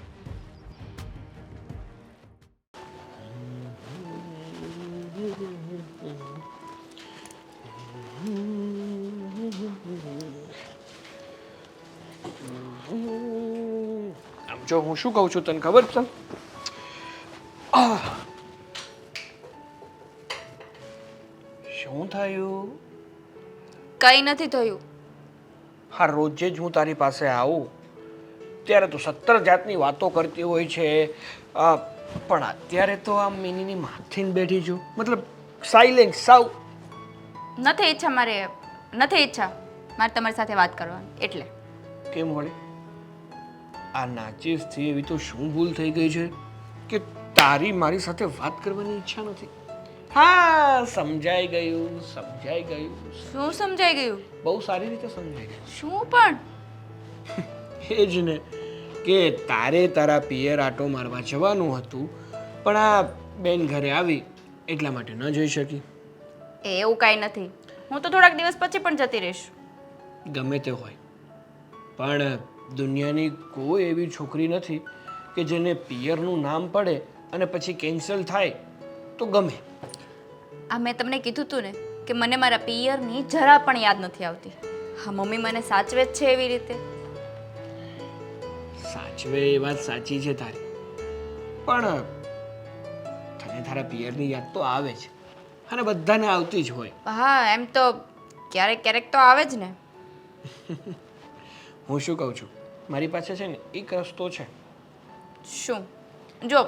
આમ જો હું શું કહું છું તને ખબર છે? શું થયું? કંઈ નથી થયું. હા, રોજે જ હું તારી પાસે આવું ત્યારે તું 17 જાતની વાતો કરતી હોય છે, પણ અત્યારે તો આમ મિનીની માથીને બેઠી છું, મતલબ સાયલેન્ટ સાવ. નથી ઈચ્છા મારે તમારી સાથે વાત કરવાની એટલે. કેમ વળે આ નાચીસથી એવી તો શું ભૂલ થઈ ગઈ છે કે તારી મારી સાથે વાત કરવાની ઈચ્છા નથી? હા, સમજાઈ ગયું. શું સમજાઈ ગયું? બહુ સારી રીતે સમજાઈ ગયું. શું પણ? એ જ ને કે તારે તારા પિયર આટો મારવા જવાનું હતું, પણ આ બેન ઘરે આવી એટલા માટે ન જઈ શકી. એવું કાંઈ નથી, હું તો થોડાક દિવસ પછી પણ જતી રહીશ. ગમે તે હોય, પણ દુનિયાની કોઈ એવી છોકરી નથી કે જેને પિયરનું નામ પડે અને પછી કેન્સલ થાય તો ગમે. આ મેં તમને કીધું હતું ને કે મને મારા પિયરની જરા પણ યાદ નથી આવતી. હા, મમ્મી મને સાચવે જ છે એવી રીતે. સાચવે એ વાત સાચી છે તારી, પણ તને તારા પિયરની યાદ તો આવે છે અને બધાને આવતી જ હોય. હા, એમ તો ક્યારેક ક્યારેક તો આવે જ ને. હું શું કહું છું, મારી પાસે છે ને એક રસ્તો છે. શું? જો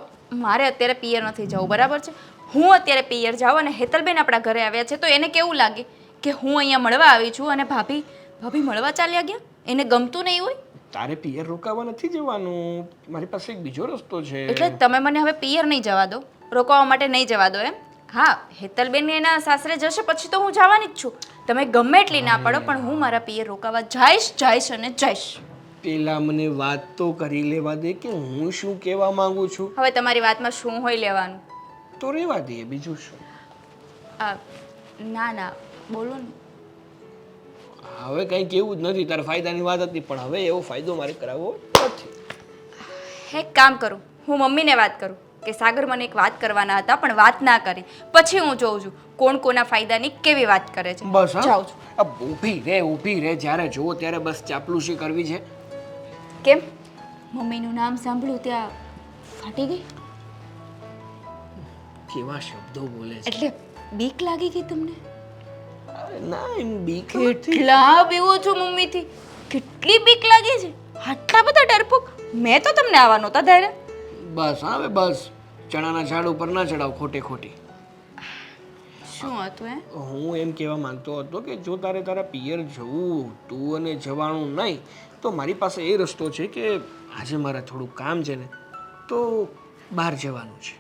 મારે અત્યારે પિયર નથી જવું, બરાબર છે? હું અત્યારે પિયર જાઉં અને હેતલબેન આપણા ઘરે આવ્યા છે તો એને કેવું લાગે કે હું અહીંયા મળવા આવી છું અને ભાભી મળવા ચાલ્યા ગયા? એને ગમતું નહીં હોય. તારે પિયર રોકાવા નથી જવાનું, મારી પાસે એક બીજો રસ્તો છે. એટલે તમે મને હવે પિયર નહીં જવા દો, રોકાવા માટે નહીં જવા દો એમ? હા, હેતલબેન એના સાસરે જશે પછી તો હું જવાની જ છું. તમે ગમે એટલી ના પાડો પણ હું મારા પિયર રોકાવા જઈશ અને જઈશ. પેલા મને વાત તો કરી લેવા દે કે હું શું કહેવા માંગુ છું. હવે તમારી વાતમાં શું હોય લેવાનું? તો રેવા દે, બીજું શું. ના બોલો ને. હવે કંઈ કેવું જ નથી, તારા ફાયદાની વાત હતી પણ હવે એવો ફાયદો મારે કરાવવો નથી. એક કામ કરું, હું મમ્મીને વાત કરું કે સાગર મને એક વાત કરવાના હતા પણ વાત ના કરી. પછી હું જોઉં છું કોણ કોના ફાયદાની કેવી વાત કરે છે. બસ હા, જાઉં છું. ઊભી રહે, જ્યારે જુઓ ત્યારે બસ ચાપલુસી કરવી છે. કેમ? મમ્મીનું નામ સાંભળ્યું ત્યાં ફાટી ગઈ? કેવા શબ્દો બોલે છે. એટલે બીક લાગી ગઈ તમને? અરે ના, એમ બીક કેટલા બીવો છો મમ્મીથી? કેટલી બીક લાગે છે? આટલા બધા ડરપોક? મેં તો તમને આવવા નહોતા ધાર્યા. બસ હવે બસ, ચણાના ઝાડ ઉપર ના ચડાવ ખોટી. શું હતું એ? હું એમ કહેવા માંગતો હતો કે જો તારે તારા પિયર જવું તું અને જવાનું નહીં તો મારી પાસે એ રસ્તો છે કે આજે મારે થોડું કામ છે ને તો બહાર જવાનું છે.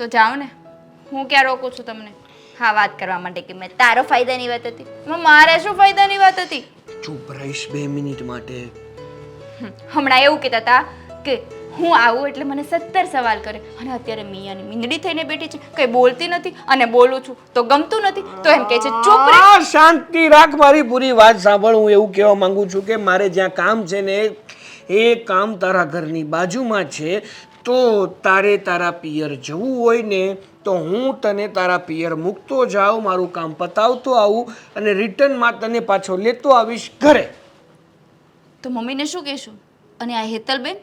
તો જાઓ ને, હું ક્યાં રોકું છું તમને? હા, વાત કરવા માટે કે મેં તારો ફાયદાની વાત હતી. મારે શું ફાયદાની વાત હતી? ચૂપ રહીશ 2 મિનિટ માટે. હમણાં એવું કહેતા હતા કે હું આવું એટલે મને 17 સવાલ કરે અને અત્યારે મિયાની મીંદડી થઈને બેઠી છે, કંઈ બોલતી નથી અને બોલું છું તો ગમતું નથી તો એમ કહે છે ચૂપ રહે. શાંતિ રાખ, મારી પૂરી વાત સાંભળ. હું એવું કહેવા માંગુ છું કે મારે જ્યાં કામ છે ને એ કામ તારા ઘરની બાજુમાં છે, તો તારે તારા પિયર જવું હોય ને તો હું તને તારા પિયર મૂકતો જાઉં, મારું કામ પતાવતો આવું અને રિટર્નમાં તને પાછો લેતો આવીશ ઘરે. તો મમ્મીને શું કહેશું? અને આ હેતલબેન?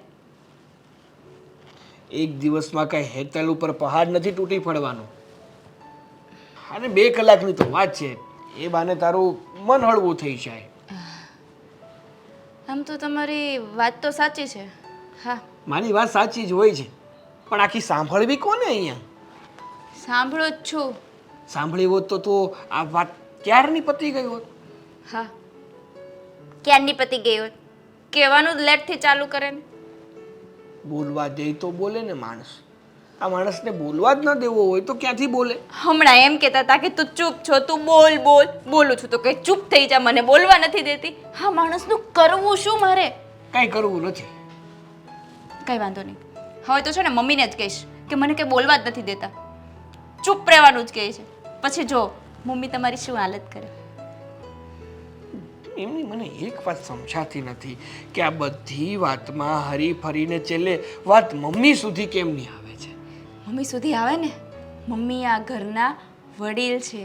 એક દિવસમાં કઈ હેતલ ઉપર પહાડ નથી તૂટી પડવાનો. અને 2 કલાકની તો વાત છે, એ બાને તારું મન હળવું થઈ જાય. આમ તો તમારી વાત તો સાચી છે. હા, મારી વાત સાચી જ હોય છે, પણ આખી સાંભળવી કોને અહીંયા? સાંભળો જ છું. સાંભળી હોત તો આ વાત ક્યારની પતી ગઈ હોત. હા, ક્યારની પતી ગઈ હોત. કહેવાનું જ લેટથી ચાલુ કરે ને. બોલવા દે તો બોલે ને માણસ. આ માણસને બોલવા જ ન દેવો હોય તો ક્યાંથી બોલે? હમણાં એમ કહેતા હતા કે તું ચૂપ છો, તું બોલું છું તો કઈ ચૂપ થઈ જા, મને બોલવા નથી દેતી. હા, માણસનું કરવું શું મારે? કંઈ કરવું નથી. કંઈ વાંધો નહીં, હવે તો છે ને મમ્મીને જ કહીશ કે મને કંઈ બોલવા જ નથી દેતા, ચૂપ રહેવાનું જ કહે છે. પછી જો મમ્મી તમારી શું હાલત કરે. એમની મને એક વાત સમજાતી નથી કે આ બધી વાતમાં હરી ફરીને છેલ્લે વાત મમ્મી સુધી કેમ નહીં આવે છે. મમ્મી સુધી આવે ને, મમ્મી આ ઘરના વડીલ છે,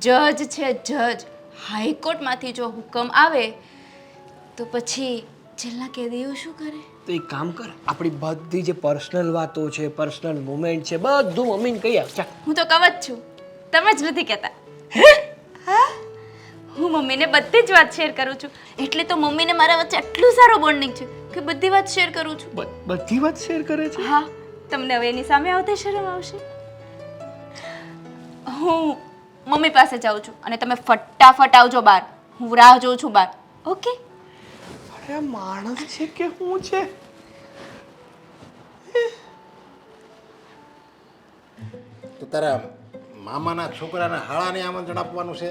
જજ છે, જજ. હાઈકોર્ટમાંથી જો હુકમ આવે તો પછી જેલના કેદીઓ શું કરે? તો એક કામ કર, આપણી બધી જે પર્સનલ વાતો છે, પર્સનલ મુમેન્ટ છે, બધું મમ્મીને કહી આવ. ચાલ. હું તો કહું જ છું, તમે જ નથી કહેતા. હા, હું મમ્મીને બધી જ વાત શેર કરું છું. એટલે તો મમ્મીને મારા વચ્ચે આટલું સારું બોન્ડિંગ છે કે બધી વાત શેર કરું છું. બધી વાત શેર કરે છે. હા, તમને હવે એની સામે આવતે શરમ આવશે. હું મમ્મી પાસે જાઉં છું અને તમે ફટાફટ આવજો બહાર. હું રાહ જોઉં છું બહાર. ઓકે? અરે આ માણસ છે કે હું છે? તો તારા મામાના છોકરાને હાળાને આમંત્રણ આપવાનું છે.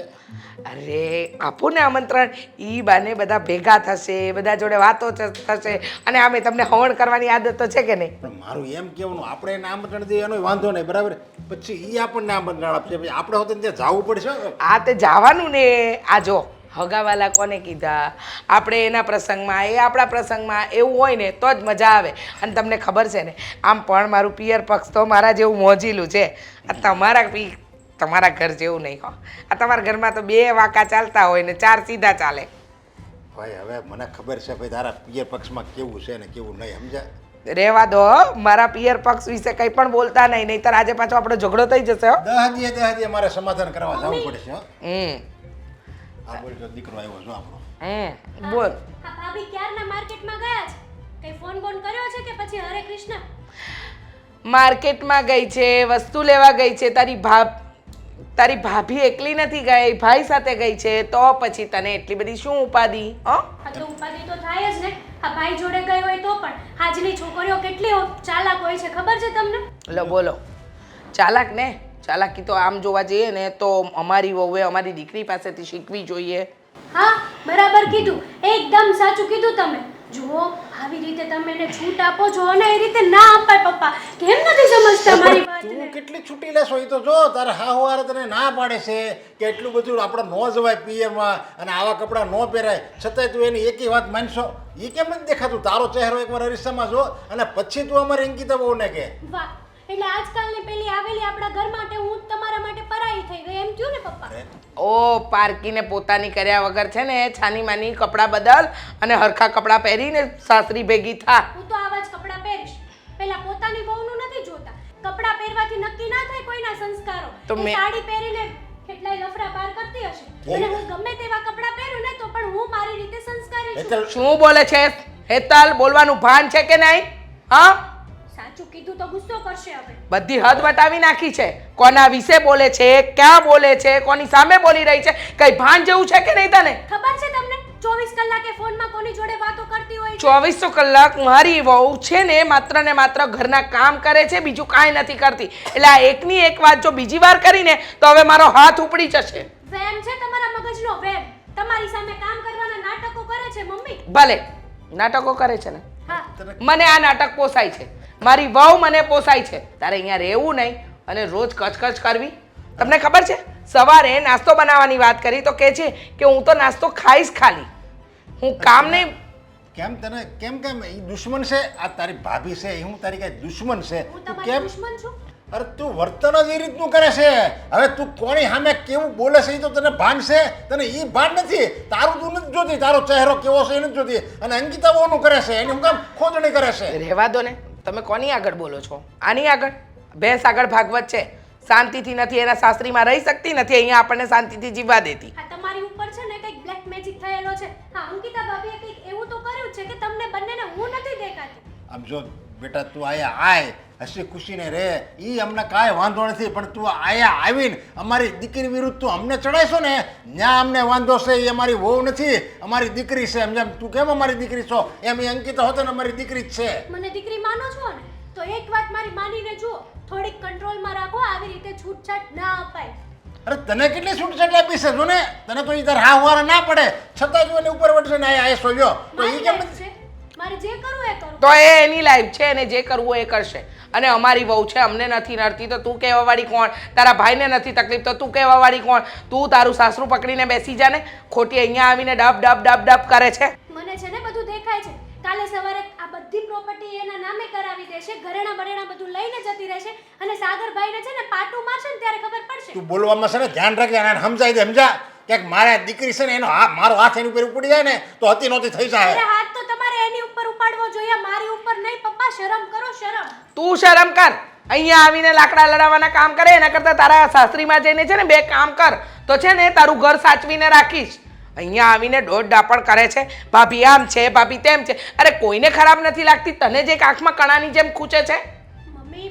અરે આપો ને આમંત્રણ. ઈ બાને બધા ભેગા થશે, બધા જોડે વાતો થશે, અને આમે તમને હવન કરવાની આદત તો છે કે નહીં? પણ મારું એમ કહેવાનું, આપણે એને આમંત્રણ દઈએ એનો વાંધો નહીં, બરાબર? પછી એ આપણને આમંત્રણ આપશે, પછી આપણે હોતે ત્યાં જવું પડશે. આ તે જવાનું ને. આ જો હગાવાલા કોને કીધા? આપણે એના પ્રસંગમાં, એ આપણા પ્રસંગમાં એવું હોય ને તો જ મજા આવે. અને તમને ખબર છે ને, આમ પણ મારું પિયર પક્ષ તો મારા જેવું મોજીલું છે. આ તમારા ઘર જેવું નહીં હો. આ તમારા ઘરમાં તો 2 વાંકા ચાલતા હોય ને 4 સીધા ચાલે. ભાઈ હવે મને ખબર છે ભાઈ તારા પિયર પક્ષમાં કેવું છે ને કેવું નહીં, સમજ્યા? રહેવા દો, મારા પિયર પક્ષ વિશે કંઈ પણ બોલતા નહીં, નહીંતર આજે પાછો આપણો ઝઘડો થઈ જશે હો. 10 દીએ મારે સમાધાન કરવા જવું પડશે હો. આ બોલ તો દીકરો આવ્યો છો આપણો. બોલ. હા, ભાભી ક્યારના માર્કેટમાં ગયા છે? કઈ ફોન બોન કર્યો છે કે પછી હરે કૃષ્ણ? માર્કેટમાં ગઈ છે, વસ્તુ લેવા ગઈ છે. તારી ભાભી એકલી નથી ગઈ, ભાઈ સાથે ગઈ છે. તો પછી તને એટલી બધી શું ઉપાધિ? હા, તો ઉપાધિ તો થાય જ ને. હા, ભાઈ જોડે ગઈ હોય તો પણ. આજની છોકરીઓ કેટલી ચાલાક હોય છે ખબર છે તમને? લો બોલો. ચાલાક ને? ચાલાકી તો આમ જોવા જઈએ ને તો અમારી વહુએ અમારી દીકરી પાસેથી શીખવી જોઈએ. હા, બરાબર કીધું, એકદમ સાચું કીધું તમે. જુઓ, આવી રીતે તમે એને છૂટ આપો છો અને એ રીતે ના અપાય. પપ્પા કેમ નથી સમજતા મારી તું વાતને? કેટલી છૂટી લેશો એ તો જો. તારે હાહુવારે તને ના પાડે છે કે એટલું બધું આપણે ન જવાય પિયરમાં અને આવા કપડાં ન પહેરાય, છતાંય તું એની એકી વાત માનશો? એ કેમ નથી દેખાતું? તારો ચહેરો એકવાર અરીસામાં જો અને પછી તું અમારી અંકિતા બહુને કે. વાહ, એટલે આજકાલની પેલી આવેલી આપણા ઘર માટે હું તમારા માટે પરાઈ થઈ ગઈ એમ થયું ને પપ્પા? ઓ પારકીને પોતાની કર્યા વગર છે ને છાની માની કપડાં બદલ અને હરખા કપડાં પહેરીને સાસરી ભેગી થા. હું તો આવા જ કપડાં પહેરીશ. પેલા પોતાની વહુનું નથી જોતા. કપડાં પહેરવાથી નક્કી ના થાય કોઈના સંસ્કારો. તો એ મેં- સાડી પહેરીને કેટલાય લફડા પાર કરતી હશે અને હું ગમે તેવા કપડાં પહેરું ને તો પણ હું મારી રીતે સંસ્કારી છું. હેતલ, શું બોલે છે હેતલ? બોલવાનું ભાન છે કે નહીં? હા, સાચું કીધું તો ગુસ્સો કરશે હવે. બધી હદ વટાવી નાખી છે. કોના વિશે બોલે છે, ક્યાં બોલે છે, કોની સામે બોલી રહી છે, કઈ ભાન જેવું છે કે નહીં તને? ખબર છે તમને 24 કલાકે ફોનમાં કોની જોડે વાતો કરતી હોય છે? 24 કલાક મારી વહુ છે ને માત્ર ઘરના કામ કરે છે, બીજું કાંઈ નથી કરતી. એટલે આ એકની એક વાત જો બીજી વાર કરીને તો હવે મારો હાથ ઉપડી જશે. વેમ છે તમારા મગજનો વેમ. તમારી સામે કામ કરવાના નાટકો કરે છે મમ્મી. ભલે નાટકો કરે છે ને, હા, મને આ નાટક પોસાય છે. મારી વહુ મને પોસાય છે. તારે અહીંયા રહેવું નહીં અને રોજ કચકચ કરવી. તમને ખબર છે, સવારે નાસ્તો બનાવવાની વાત કરી તો કહે છે કે હું તો નાસ્તો ખાઈશ ખાલી, હું કામ નહીં. કેમ તને કેમ કેમ એ દુશ્મન છે? આ તારી ભાભી છે, હું તારી કઈ દુશ્મન છે? હું તું તમારી કેમ? દુશ્મન છું? અરે તું વર્તન જ એ રીતનું કરે છે. હવે તું કોની સામે કેવું બોલે છે એ તો તને ભાન છે? તને એ ભાન નથી. તારું તું નથી જોતી, તારો ચહેરો કેવો છે એ નથી જોતી. અને અંકિતા બહુનું કરે છે, એની હું કામ ખોદણી કરે છે. રહેવા દો ને. તમે કોની આગળ બોલો છો? આની આગળ? ભેંસ આગળ ભાગવત છે. શાંતિથી નથી એના સાસરીમાં રહી શકતી, નથી અહીંયા આપણને શાંતિથી જીવવા દેતી. આ તમારી ઉપર છે ને કંઈક બ્લેક મેજિક થયેલો છે. હા, અંકિતા ભાભીએ કંઈક એવું તો કર્યું છે કે તમને બંનેને હું નથી દેખાતી. આમ જો બેટા, તું આયા આય, હસી ખુશીને રહે, એ અમને કાંઈ વાંધો નથી. પણ તું આયા આવીને અમારી દીકરી વિરુદ્ધ તું અમને ચડાઈશો ને, ત્યાં અમને વાંધો છે. એ અમારી વહુ નથી, અમારી દીકરી છે. એમ જેમ તું કેમ અમારી દીકરી છો એમ એ અંકિતા હોતે ને અમારી દીકરી જ છે. મને દીકરી માનો છો ને તો એક વાત મારી માનીને જુઓ, થોડીક કંટ્રોલમાં રાખો. આવી રીતે છૂટછાટ ના અપાય. અરે તને કેટલી છૂટછાટ આપી છે? જો ને તને તો ઈ તાર હા વારા ના પડે, છતાં જો એને ઉપર વટશે ને આયા સોલ્યો તો એ મારી કેમ લાઈફ નથી? છે. મારે જે કરવું એ કરું. તો એ એની લાઈફ છે, એને જે કરવું હોય એ કરશે. અને અમારી વહુ છે, અમને નથી નડતી તો તું કહેવા વાળી કોણ? તારા ભાઈને નથી તકલીફ તો તું કહેવા વાળી કોણ? તું તારું સાસરું પકડીને બેસી જા ને, ખોટી અહીંયા આવીને ડબ ડબ ડબ ડબ કરે છે. મને છે ને બધું દેખાય છે. કાલે સવારે આ બધી પ્રોપર્ટી એના નામે કરાવી દેશે, ઘરેણા બરેણા બધું લઈને જતી રહેશે અને સાગરભાઈને છે ને પાટું મારશે ને ત્યારે ખબર પડશે. તું બોલવામાં છે ને ધ્યાન રાખજે અને સમજાઈ દે, સમજા ક્યાંક મારા દીકરી છે ને એનો મારો હાથ એની ઉપર ઉપડી જાય ને તો હતી નહોતી થઈ જાય. અરે હાથ તો તમારે એની ઉપર ઉપાડવો જોઈએ, મારી ઉપર નહીં. પપ્પા શરમ કરો, શરમ. તું શરમ કર. અહીંયા આવીને લાકડા લડાવવાના કામ કરે એના કરતાં તારા સાસરીમાં જઈને છે ને 2 કામ કર તો છે ને તારું ઘર સાચવીને રાખીશ. અહીંયા આવીને દોઢ ડાપણ કરે છે, ભાભી આમ છે, ભાભી તેમ છે. અરે કોઈને ખરાબ નથી લાગતી, તને જે આંખમાં કણાની જેમ ખૂંચે છે. મમ્મી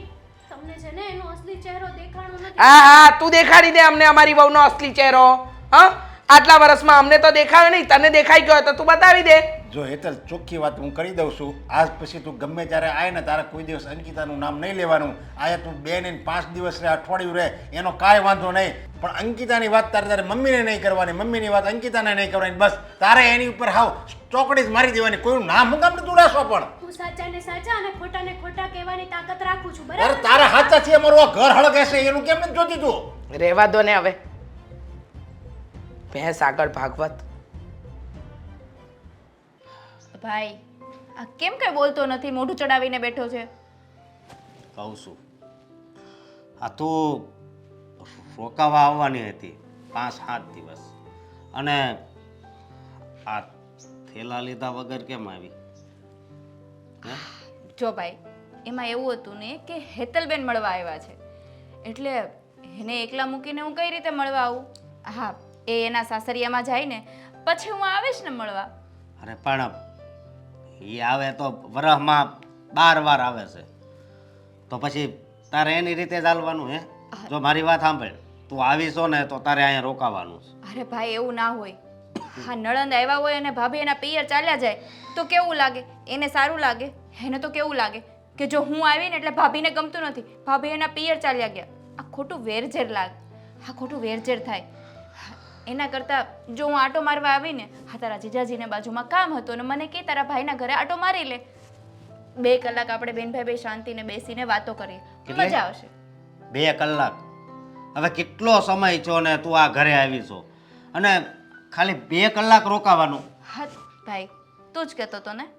તમને છે ને એનો અસલી ચહેરો દેખાણો નથી. હા, તું દેખાડી દે અમને અમારી વહુનો અસલી ચહેરો. હા, આટલા વર્ષમાં અમને તો દેખાયો નહીં, તને દેખાઈ ગયો તો તું બતાવી દે. જો હેતલ, ચોખ્ખી વાત હું કરી દઉં છું, આજ પછી તું ગમે ત્યારે આય ને તારે કોઈ દિવસ અંકિતાનું નામ નહીં લેવાનું. આયા તું 2 ને 5 દિવસ રહે, અઠવાડિયું રહે, એનો કાંઈ વાંધો નહીં, પણ અંકિતાની વાત તારે મમ્મીને નહીં કરવાની, મમ્મીની વાત અંકિતાને નહીં કરવાની. બસ તારે એની ઉપર હાવ ચોકડી જ મારી દેવાની. કોઈનું નામ હું કામ તું લેશો? પણ હું સાચા ને સાચા અને ખોટા ને ખોટા કહેવાની તાકાત રાખું છું, અરે બરાબર? તારા હાચા છે અમારું આ ઘર હળગે છે એનું કેમ નથી જોતી તું? રહેવા દો ને હવે. ભેંસ આગળ ભાગવત. ભાઈ આ કેમ કઈ બોલતો નથી, મોઢું ચડાવીને બેઠો છે? કહું છું આ તું રોકાવા આવવાની હતી 5-7 દિવસ અને આ થેલા લીધા વગર કેમ આવી? જો ભાઈ એમાં એવું હતું ને કે હેતલબેન મળવા આવ્યા છે એટલે એને એકલા મૂકીને હું કઈ રીતે મળવા આવું? હા, એ એના સાસરિયામાં જાય ને પછી હું આવીશ ને મળવા. અરે પણ એ આવે તો વરસમાં 12 વાર આવે છે તો પછી તારે એની રીતે ચાલવાનું હે? જો મારી વાત સાંભળ, તું આવીશો ને તો તારે અહીંયા રોકાવાનું છે. અરે ભાઈ એવું ના હોય. હા, નણંદ આવ્યા હોય અને ભાભી એના પિયર ચાલ્યા જાય તો કેવું લાગે? એને સારું લાગે? એને તો કેવું લાગે કે જો હું આવીને એટલે ભાભીને ગમતું નથી, ભાભી એના પિયર ચાલ્યા ગયા. આ ખોટું વેરઝેર લાગે. હા, ખોટું વેરઝેર થાય. એના કરતાં જો હું આટો મારવા આવીને, હા તારા જીજાજીને બાજુમાં કામ હતું અને મને કે તારા ભાઈના ઘરે આટો મારી લે, 2 કલાક આપણે બેનભાઈ બે શાંતિને બેસીને વાતો કરીએ, કેટલી? મજા આવશે. 2 કલાક? હવે કેટલો સમય છો ને તું આ ઘરે આવી છો અને ખાલી 2 કલાક રોકાવાનું? હા ભાઈ, તું જ કહેતો હતો ને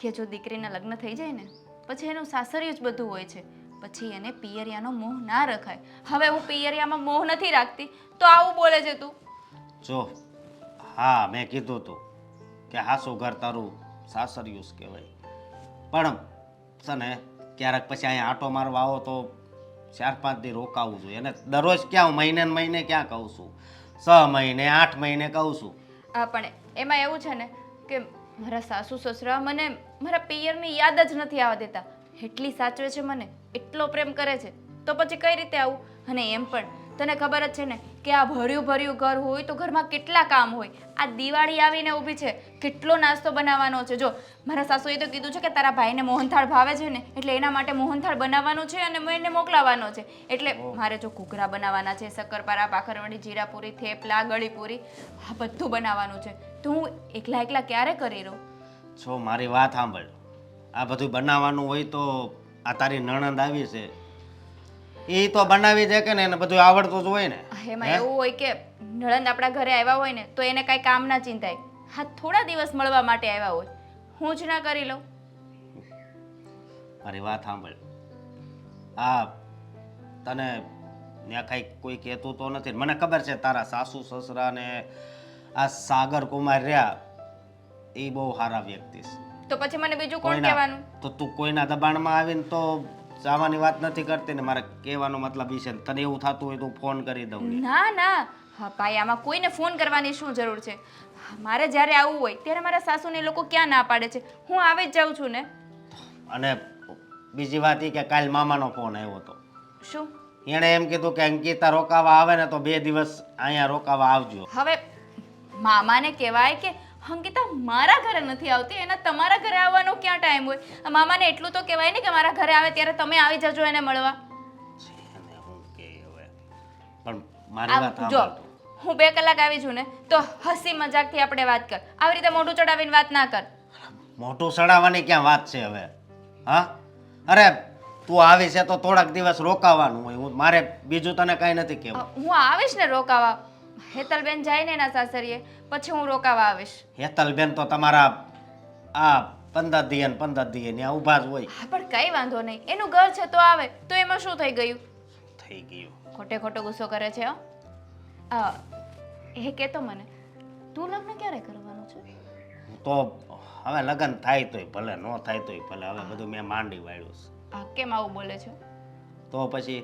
કે જો દીકરીના લગ્ન થઈ જાય ને પછી એનું સાસરિયું જ બધું હોય છે, પછી એને પિયરિયાનો મોહ ના રખાય. હવે હું પિયરિયામાં મોહ નથી રાખતી તો આવું બોલે છે તું? જો હા, મેં કીધું હતું કે હાસું ઘર તારું સાસરિયું જ કહેવાય, પણ છે ને ક્યારેક પછી અહીંયા આંટો મારવા આવો તો 4-5 દી રોકાવું જોઈએ. અને દરરોજ ક્યાં હું મહિને ને મહિને ક્યાં કહું છું, 6 મહિને 8 મહિને કહું છું. હા, પણ એમાં એવું છે ને કે મારા સાસુ સસરા મને મારા પિયરની યાદ જ નથી આવવા દેતા. એટલી સાચવે છે મને, એટલો પ્રેમ કરે છે, તો પછી કઈ રીતે આવું? અને એમ પણ તને ખબર જ છે ને કે આ ભર્યું ભર્યું ઘર હોય તો ઘરમાં કેટલા કામ હોય. આ દિવાળી આવીને ઊભી છે, કેટલો નાસ્તો બનાવવાનો છે. જો મારા સાસુએ તો કીધું છે કે તારા ભાઈને મોહનથાળ ભાવે છે ને એટલે એના માટે મોહનથાળ બનાવવાનું છે અને એને મોકલાવાનો છે. એટલે મારે જો ઘૂઘરા બનાવવાના છે, શક્કરપારા, ભાખરવડી, જીરાપુરી, થેપલા, ગળીપુરી, આ બધું બનાવવાનું છે. તો હું એકલા એકલા ક્યારે કરી રહું? છો મારી વાત સાંભળ, આ બધું બનાવવાનું હોય તો આ તારી નણંદ આવી છે એ તો બનાવી દે કે ને, એને બધું આવડતું જ હોય ને. એમાં એવું હોય કે નણંદ આપણા ઘરે આવ્યા હોય ને તો એને કાંઈ કામ ના ચિંતાય. હા, થોડા દિવસ મળવા માટે આવ્યા હોય, હું જ ના કરી લઉં? મારી વાત સાંભળ, આ તને ત્યાં કાંઈ કોઈ કહેતું તો નથી? મને ખબર છે તારા સાસુ સસરા ને આ સાગર કુમાર રહ્યા એ બહુ સારા વ્યક્તિ છે. તો પછી મને બીજું કોણ કહેવાનું? તો તું કોઈના દબાણમાં આવીને તો જવાની વાત નથી કરતી ને? મારે કહેવાનો મતલબ એ છે, તને એવું થતું હોય તો હું ફોન કરી દઉં ને. ના ના, હા ભાઈ, આમાં કોઈને ફોન કરવાની શું જરૂર છે? મારે જ્યારે આવવું હોય ત્યારે મારા સાસુને એ લોકો ક્યાં ના પાડે છે? હું આવી જ જાઉં છું ને. અને બીજી વાત એ કે કાલ મામાનો ફોન આવ્યો હતો. શું? એણે એમ કીધું કે અંકિતા રોકાવા આવે ને તો 2 દિવસ અહીંયા રોકાવા આવજો. હવે મામાને કહેવાય કે અંકિતા મારા ઘરે નથી આવતી, એના તમારા ઘરે આવવાનો ક્યાં ટાઈમ હોય? મામાને એટલું તો કહેવાય ને કે મારા ઘરે આવે ત્યારે તમે આવી જજો એને મળવા. એને હું કે હવે પણ મારી વાત જો સાંભળ. હું 2 કલાક આવી છું ને તો હસી મજાકથી આપણે વાત કર, આવી રીતે મોઢું ચડાવીને વાત ના કર. મોઢું સડાવવાની ક્યાં વાત છે હવે? હા, અરે તું આવી છે તો થોડાક દિવસ રોકાવાનું હોય. મારે બીજું તને કાંઈ નથી કહેવું. હું આવીશ ને રોકાવા. હેતલબેન જાય ને એના સાસરીએ, પછી હું રોકાવા આવીશ. હેતલબેન તો તમારા આ 15 દીએ ને 15 દીએ ત્યાં ઊભા જ હોય. હા, પણ કઈ વાંધો નહીં, એનું ઘર છે તો આવે, તો એમાં શું થઈ ગયું? થઈ ગયું. ખોટે ખોટો ગુસ્સો કરે છે હો. એ કહેતો મને, તું લગ્ન ક્યારે કરવાનું છે? તો હવે લગ્ન થાય તોય ભલે, ન થાય તોય ભલે. હવે બધું મેં માંડી વાળ્યું છે. કેમ આવું બોલે છો? તો પછી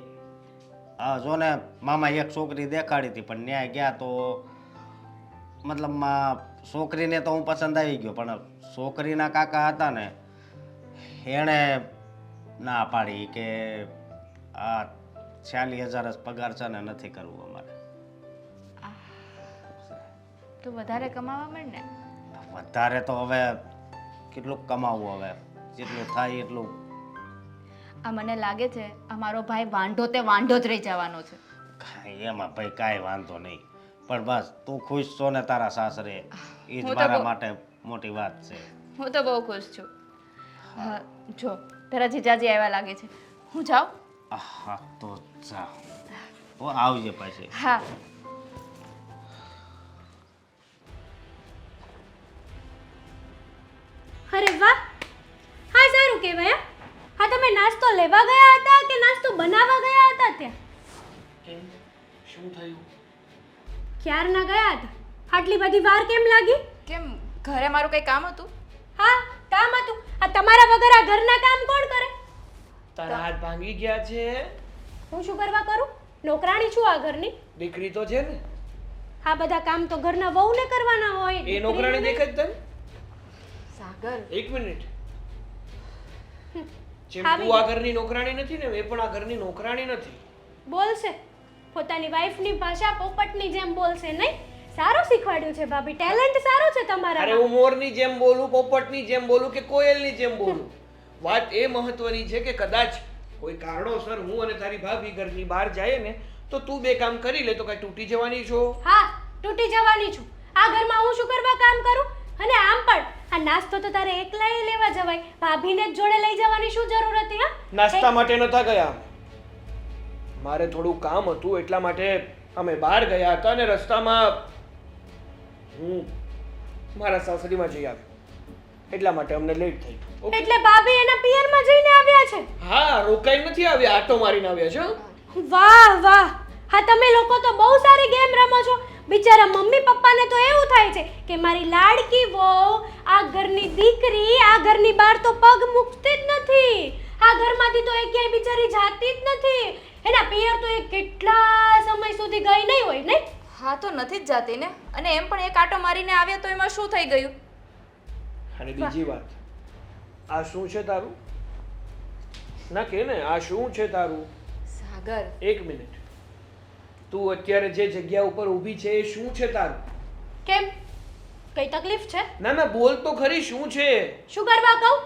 હા જો ને, મામા એક છોકરી દેખાડી હતી, પણ ન્યાય ગયા તો મતલબમાં છોકરીને તો હું પસંદ આવી ગયો, પણ છોકરીના કાકા હતા ને એણે ના પાડી કે આ 46,000 જ પગાર છે ને નથી કરવું અમારે. તું વધારે કમાવા માંડ ને. વધારે તો હવે કેટલું કમાવું, હવે જેટલું થાય એટલું. આ મને લાગે છે આ મારો ભાઈ વાંઢો તે વાંઢો જ રહી જવાનો છે. કાંઈ એમાં ભાઈ કાંઈ વાંધો નહીં, પણ બસ તું ખુશ છો ને તારા સાસરે, એ જ હું તો મારા બહુ- માટે મોટી વાત છે. હું તો બહુ ખુશ છું. જો તારા જીજાજી આવ્યા લાગે છે, હું જાઉં? હા તો જા, ઓ આવજે પાછી. હા. અરે વાહ, હા સારું કહેવાય. હા, તમે નાસ્તો લેવા ગયા હતા કે નાસ્તો બનાવવા ગયા હતા ત્યાં? કેમ? શું થયું? ક્યારના ગયા હતા? આટલી બધી વાર કેમ લાગી? કેમ, ઘરે મારું કંઈ કામ હતું? હા, કામ હતું. આ તમારા વગર આ ઘરના કામ કોણ કરે? તારા હાથ ભાંગી ગયા છે? હું શું કરવા કરું? નોકરાણી છું આ ઘરની. દીકરી તો છે ને, આ બધા કામ તો ઘરના વહુને કરવાના હોય. એ નોકરાણી દેખાય જ તને? સાગર, એક મિનિટ. જેમ આવી તું આ ઘરની નોકરાણી નથી ને, એ પણ આ ઘરની નોકરાણી નથી. બોલશે પોતાની વાઈફની ભાષા પોપટની જેમ બોલશે નહીં? સારું શીખવાડ્યું છે ભાભી, ટેલેન્ટ સારો છે અરે તમારા. હું મોરની જેમ બોલું, પોપટની જેમ બોલું કે કોયલની જેમ બોલું, વાત એ મહત્વની છે કે કદાચ કોઈ કારણોસર હું અને તારી ભાભી ઘરની બહાર જાય ને તો તું બે કામ કરી લે તો કઈ તૂટી જવાની છો? હા, તૂટી જવાની છું. આ ઘરમાં હું શું કરવા કામ કરું? અને આમ પણ આ નાસ્તો તો તારે એકલાએ લેવા જવાય, ભાભીને જ જોડે લઈ જવાની શું જરૂર હતી? હા, નાસ્તા માટે નતા ગયા, મારે થોડું કામ હતું એટલા માટે અમે બહાર ગયા હતા અને રસ્તામાં હું મારા સાસરીમાં જઈ આવ્યો, એટલા માટે અમને લેટ થઈ. ઓકે? એટલે ભાભી એના પિયરમાં જઈને આવ્યા છે? હા, રોકાઈ નથી આવ્યા, આટો મારીને આવ્યા છે હો. વાહ વાહ, હા તમે લોકો તો બહુ સારી ગેમ રમો છો. બિચારા મમ્મી પપ્પાને તો એવું થાય છે કે મારી લાડકી વહુ, આ ઘરની દીકરી આ ઘરની બહાર તો પગ મૂકતી જ નથી, આ ઘરમાંથી તો એ ક્યાંય બિચારી જાતી જ નથી. એના પિયર તો એ કેટલા સમય સુધી ગઈ નહીં હોય ને? હા તો નથી જ જાતી ને, અને એમ પણ એક આટો મારીને આવ્યા તો એમાં શું થઈ ગયું? અને બીજી વાત, આ શું છે તારું? ના કે ને, આ શું છે તારું? સાગર, એક મિનિટ, તું અત્યારે જે જગ્યા ઉપર ઊભી છે એ શું છે તારું? કેમ, કઈ તકલીફ છે? ના ના, બોલ તો ખરી, શું છે? શું કરવા કહું?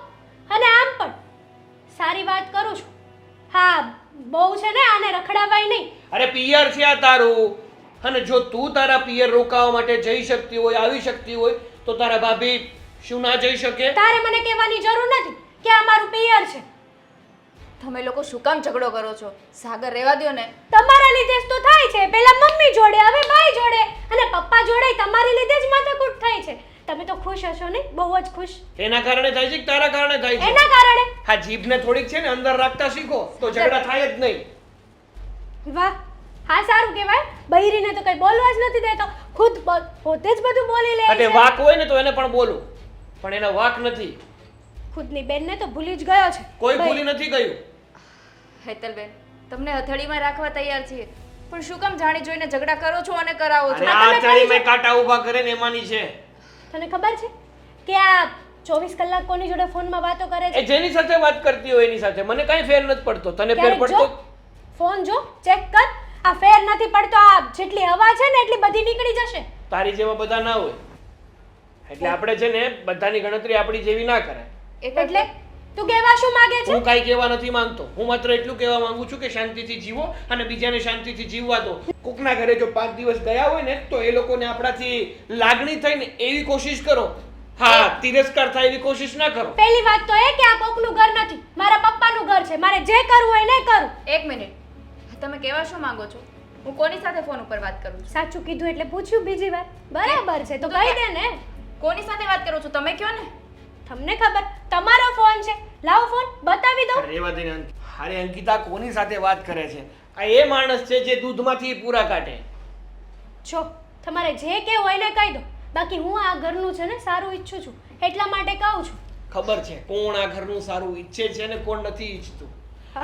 અને આમ પણ સારી વાત કરું છું. હા, બહુ છે ને, આને રખડાવાય નહીં. અરે પિયર છે આ તારું, અને જો તું તારા પિયર રોકાવા માટે જઈ શકતી હોય, આવી શકતી હોય, તો તારા ભાભી શું ના જઈ શકે? તારે મને કહેવાની જરૂર નથી કે આ મારું પિયર છે. તમે લોકો શું કામ ઝઘડો કરો છો? સાગર, રહેવા દ્યો ને. તમારા લીધે જ તો થાય છે. પહેલા મમ્મી જોડે, હવે ભાઈ જોડે, અને પપ્પા જોડે તમારી લીધે જ માથાકૂટ થાય છે. તમે તો ખુશ હશો ને? બહુ જ ખુશ. એના કારણે થાય છે કે તારા કારણે થાય છે? એના કારણે. હા, જીભને થોડીક છે ને અંદર રાખતા શીખો તો ઝઘડા થાય જ નહીં. વાહ, હા સારું કહેવાય. બૈરીને તો કઈ બોલવા જ નથી દેતો, ખુદ પોતે જ બધું બોલી લે અને છે. વાક હોય ને તો એને પણ બોલું, પણ એના વાક નથી. ખુદની બેનને તો ભૂલી જ ગયો છે. કોઈ ભાઈ, ભૂલી નથી ગયું. હેતલબેન, તમને હથેળીમાં રાખવા તૈયાર છીએ, પણ શું કામ જાણી જોઈને ઝઘડા કરો છો અને કરાવો છો? અને આ ચાલી મેં કાંટા ઊભા કરે ને એમાંની છે. તને ખબર છે કે આ 24 કલાક કોની જોડે ફોનમાં વાતો કરે એ છે? જેની સાથે વાત કરતી હોય એની સાથે, મને કાંઈ ફેર નથી પડતો. તને ફેર ક્યારેક જો, પડતો? ફોન જો, ચેક કર. આ ફેર નથી પડતો. આ જેટલી હવા છે ને એટલી બધી નીકળી જશે. તારી જેવા બધા ના હોય, એટલે આપણે છે ને બધાની ગણતરી આપણી જેવી ના કરાય. એટલે તું કહેવા શું માંગે છે? હું કાંઈ કહેવા નથી માંગતો, હું માત્ર એટલું કહેવા માંગુ છું કે શાંતિથી જીવો અને બીજાને શાંતિથી જીવવા દો. કોકના ઘરે જો 5 દિવસ ગયા હોય ને તો એ લોકોને આપણાથી લાગણી થાય ને એવી કોશિશ કરો. હા તિરસ્કાર થાય એવી કોશિશ ના કરો. પહેલી વાત તો એ કે આ કોકનું ઘર નથી, મારા પપ્પાનું ઘર છે. મારે જે કરવું હોય ને કરું. એક મિનિટ, તમે કહેવા શું માંગો છો? હું કોની સાથે ફોન ઉપર વાત કરું છું? સાચું કીધું એટલે પૂછ્યું બીજી વાર. બરાબર છે તો કહી દે ને. કોની સાથે વાત કરું છું તમે કહો ને. તમને ખબર, તમારો ફોન છે. લાવો ફોન, બતાવી દો. રેવા દે ને અરે અંકિતા કોની સાથે વાત કરે છે? આ એ માણસ છે જે દૂધમાંથી પૂરા કાઢે. જો તમારે જે કેવું હોય ને કહી દો. બાકી હું આ ઘરનું છે ને સારું ઈચ્છું છું, એટલા માટે કહું છું. ખબર છે કોણ આ ઘરનું સારું ઈચ્છે છે ને કોણ નથી ઈચ્છતું.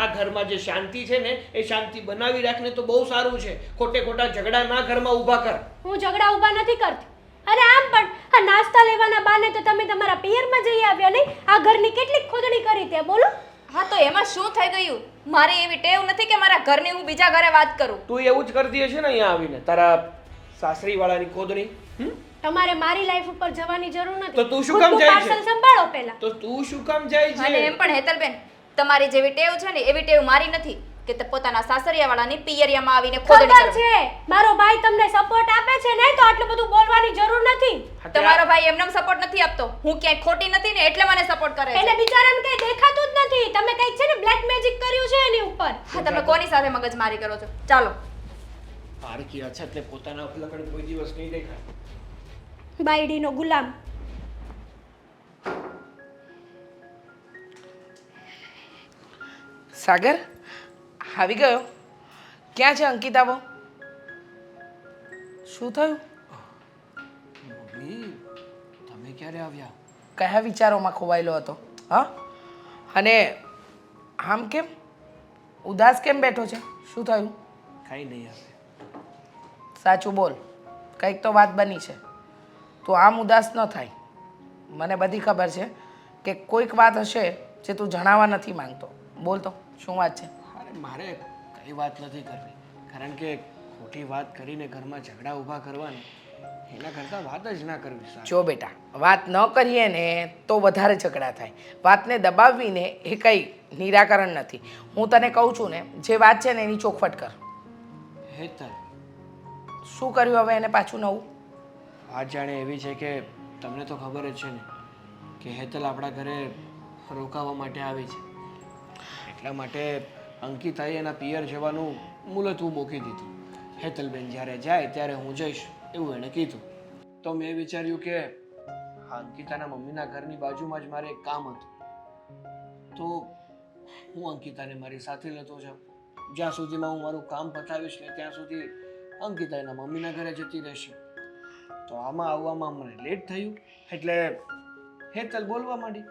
આ ઘરમાં જે શાંતિ છે ને એ શાંતિ બનાવી રાખને તો બહુ સારું છે. ખોટે ખોટા ઝઘડા ના ઘરમાં ઊભા કર. હું ઝઘડા ઊભા નથી કરતી. અને આમ પણ આ નાસ્તા લેવાના બાને તો તમે તમારા પિયરમાં જઈ આવ્યા નહીં. આ ઘરની કેટલીક ખોદણી કરી તે બોલો. હા તો એમાં શું થઈ ગયું? મારી એવી ટેવ નથી કે મારા ઘરની હું બીજા ઘરે વાત કરું. તું એવું જ કરતી હશે ને અહીંયા આવીને તારા સાસરી વાળાની ખોદણી. તમારે મારી લાઈફ ઉપર જવાની જરૂર નથી. તો તું શું કામ ખુદનું જાય છે? પાર્સલ સંભાળો પહેલા. તો તું શું કામ જાય અને છે? એમ પણ હેતલબેન, તમારી જેવી ટેવ છે ને એવી ટેવ મારી નથી કે તે પોતાના સાસરિયાવાળાની પિયરિયામાં આવીને ખોદણી ખબર કરે. છે મારો ભાઈ તમને સપોર્ટ આપે છે ને, તો આટલું બધું બોલવાની જરૂર નથી. તમારો ભાઈ એમને સપોર્ટ નથી આપતો. હું ક્યાંય ખોટી નથી ને એટલે મને સપોર્ટ કરે છે. એને બિચારાને કઈ દેખાતું જ નથી. તમે કઈક છે ને બ્લેક મેજિક કર્યું છે એની ઉપર. હા, તમે કોની સાથે મગજમારી કરો છો? ચાલો. પારકી છે એટલે પોતાના અફલકણ કોઈ દિવસ નહીં દેખાય. બાયડીનો ગુલામ. સાગર આવી ગયો? ક્યાં છે અંકિતા બહુ? શું થયું? મમ્મી તમે ક્યારે આવ્યા? કયા વિચારોમાં ખોવાયેલો હતો? હા, અને આમ કેમ ઉદાસ કેમ બેઠો છે? શું થયું? કાંઈ નહીં આવે. સાચું બોલ, કંઈક તો વાત બની છે. તું આમ ઉદાસ ન થાય. મને બધી ખબર છે કે કોઈક વાત હશે જે તું જણાવવા નથી માંગતો. બોલ તો શું વાત છે? અરે મારે કઈ વાત નથી કરવી, કારણ કે ખોટી વાત કરીને ઘરમાં ઝઘડા ઊભા કરવાને એના કરતાં વાત જ ના કરવી સારી. જો બેટા, વાત ન કરીએ ને તો વધારે ઝઘડા થાય. વાતને દબાવવીને એ કંઈ નિરાકરણ નથી. હું તને કહું છું ને, જે વાત છે ને એની ચોખવટ કર. હેતલ, શું કર્યું હવે એને પાછું નવું? વાત જાણે એવી છે કે તમને તો ખબર જ છે ને કે હેતલ આપણા ઘરે રોકાવા માટે આવી છે. એટલા માટે અંકિતાએ એના પિયર જવાનું મુલતવું મૂકી દીધું. હેતલબેન જ્યારે જાય ત્યારે હું જઈશ એવું એણે કીધું. તો મેં વિચાર્યું કે આ અંકિતાના મમ્મીના ઘરની બાજુમાં જ મારે એક કામ હતું, તો હું અંકિતાને મારી સાથે લેતો જાઉં. જ્યાં સુધીમાં હું મારું કામ પતાવીશ ને ત્યાં સુધી અંકિતા એના મમ્મીના ઘરે જતી રહેશે. તો આમાં આવવામાં મને લેટ થયું એટલે હેતલ બોલવા માંડી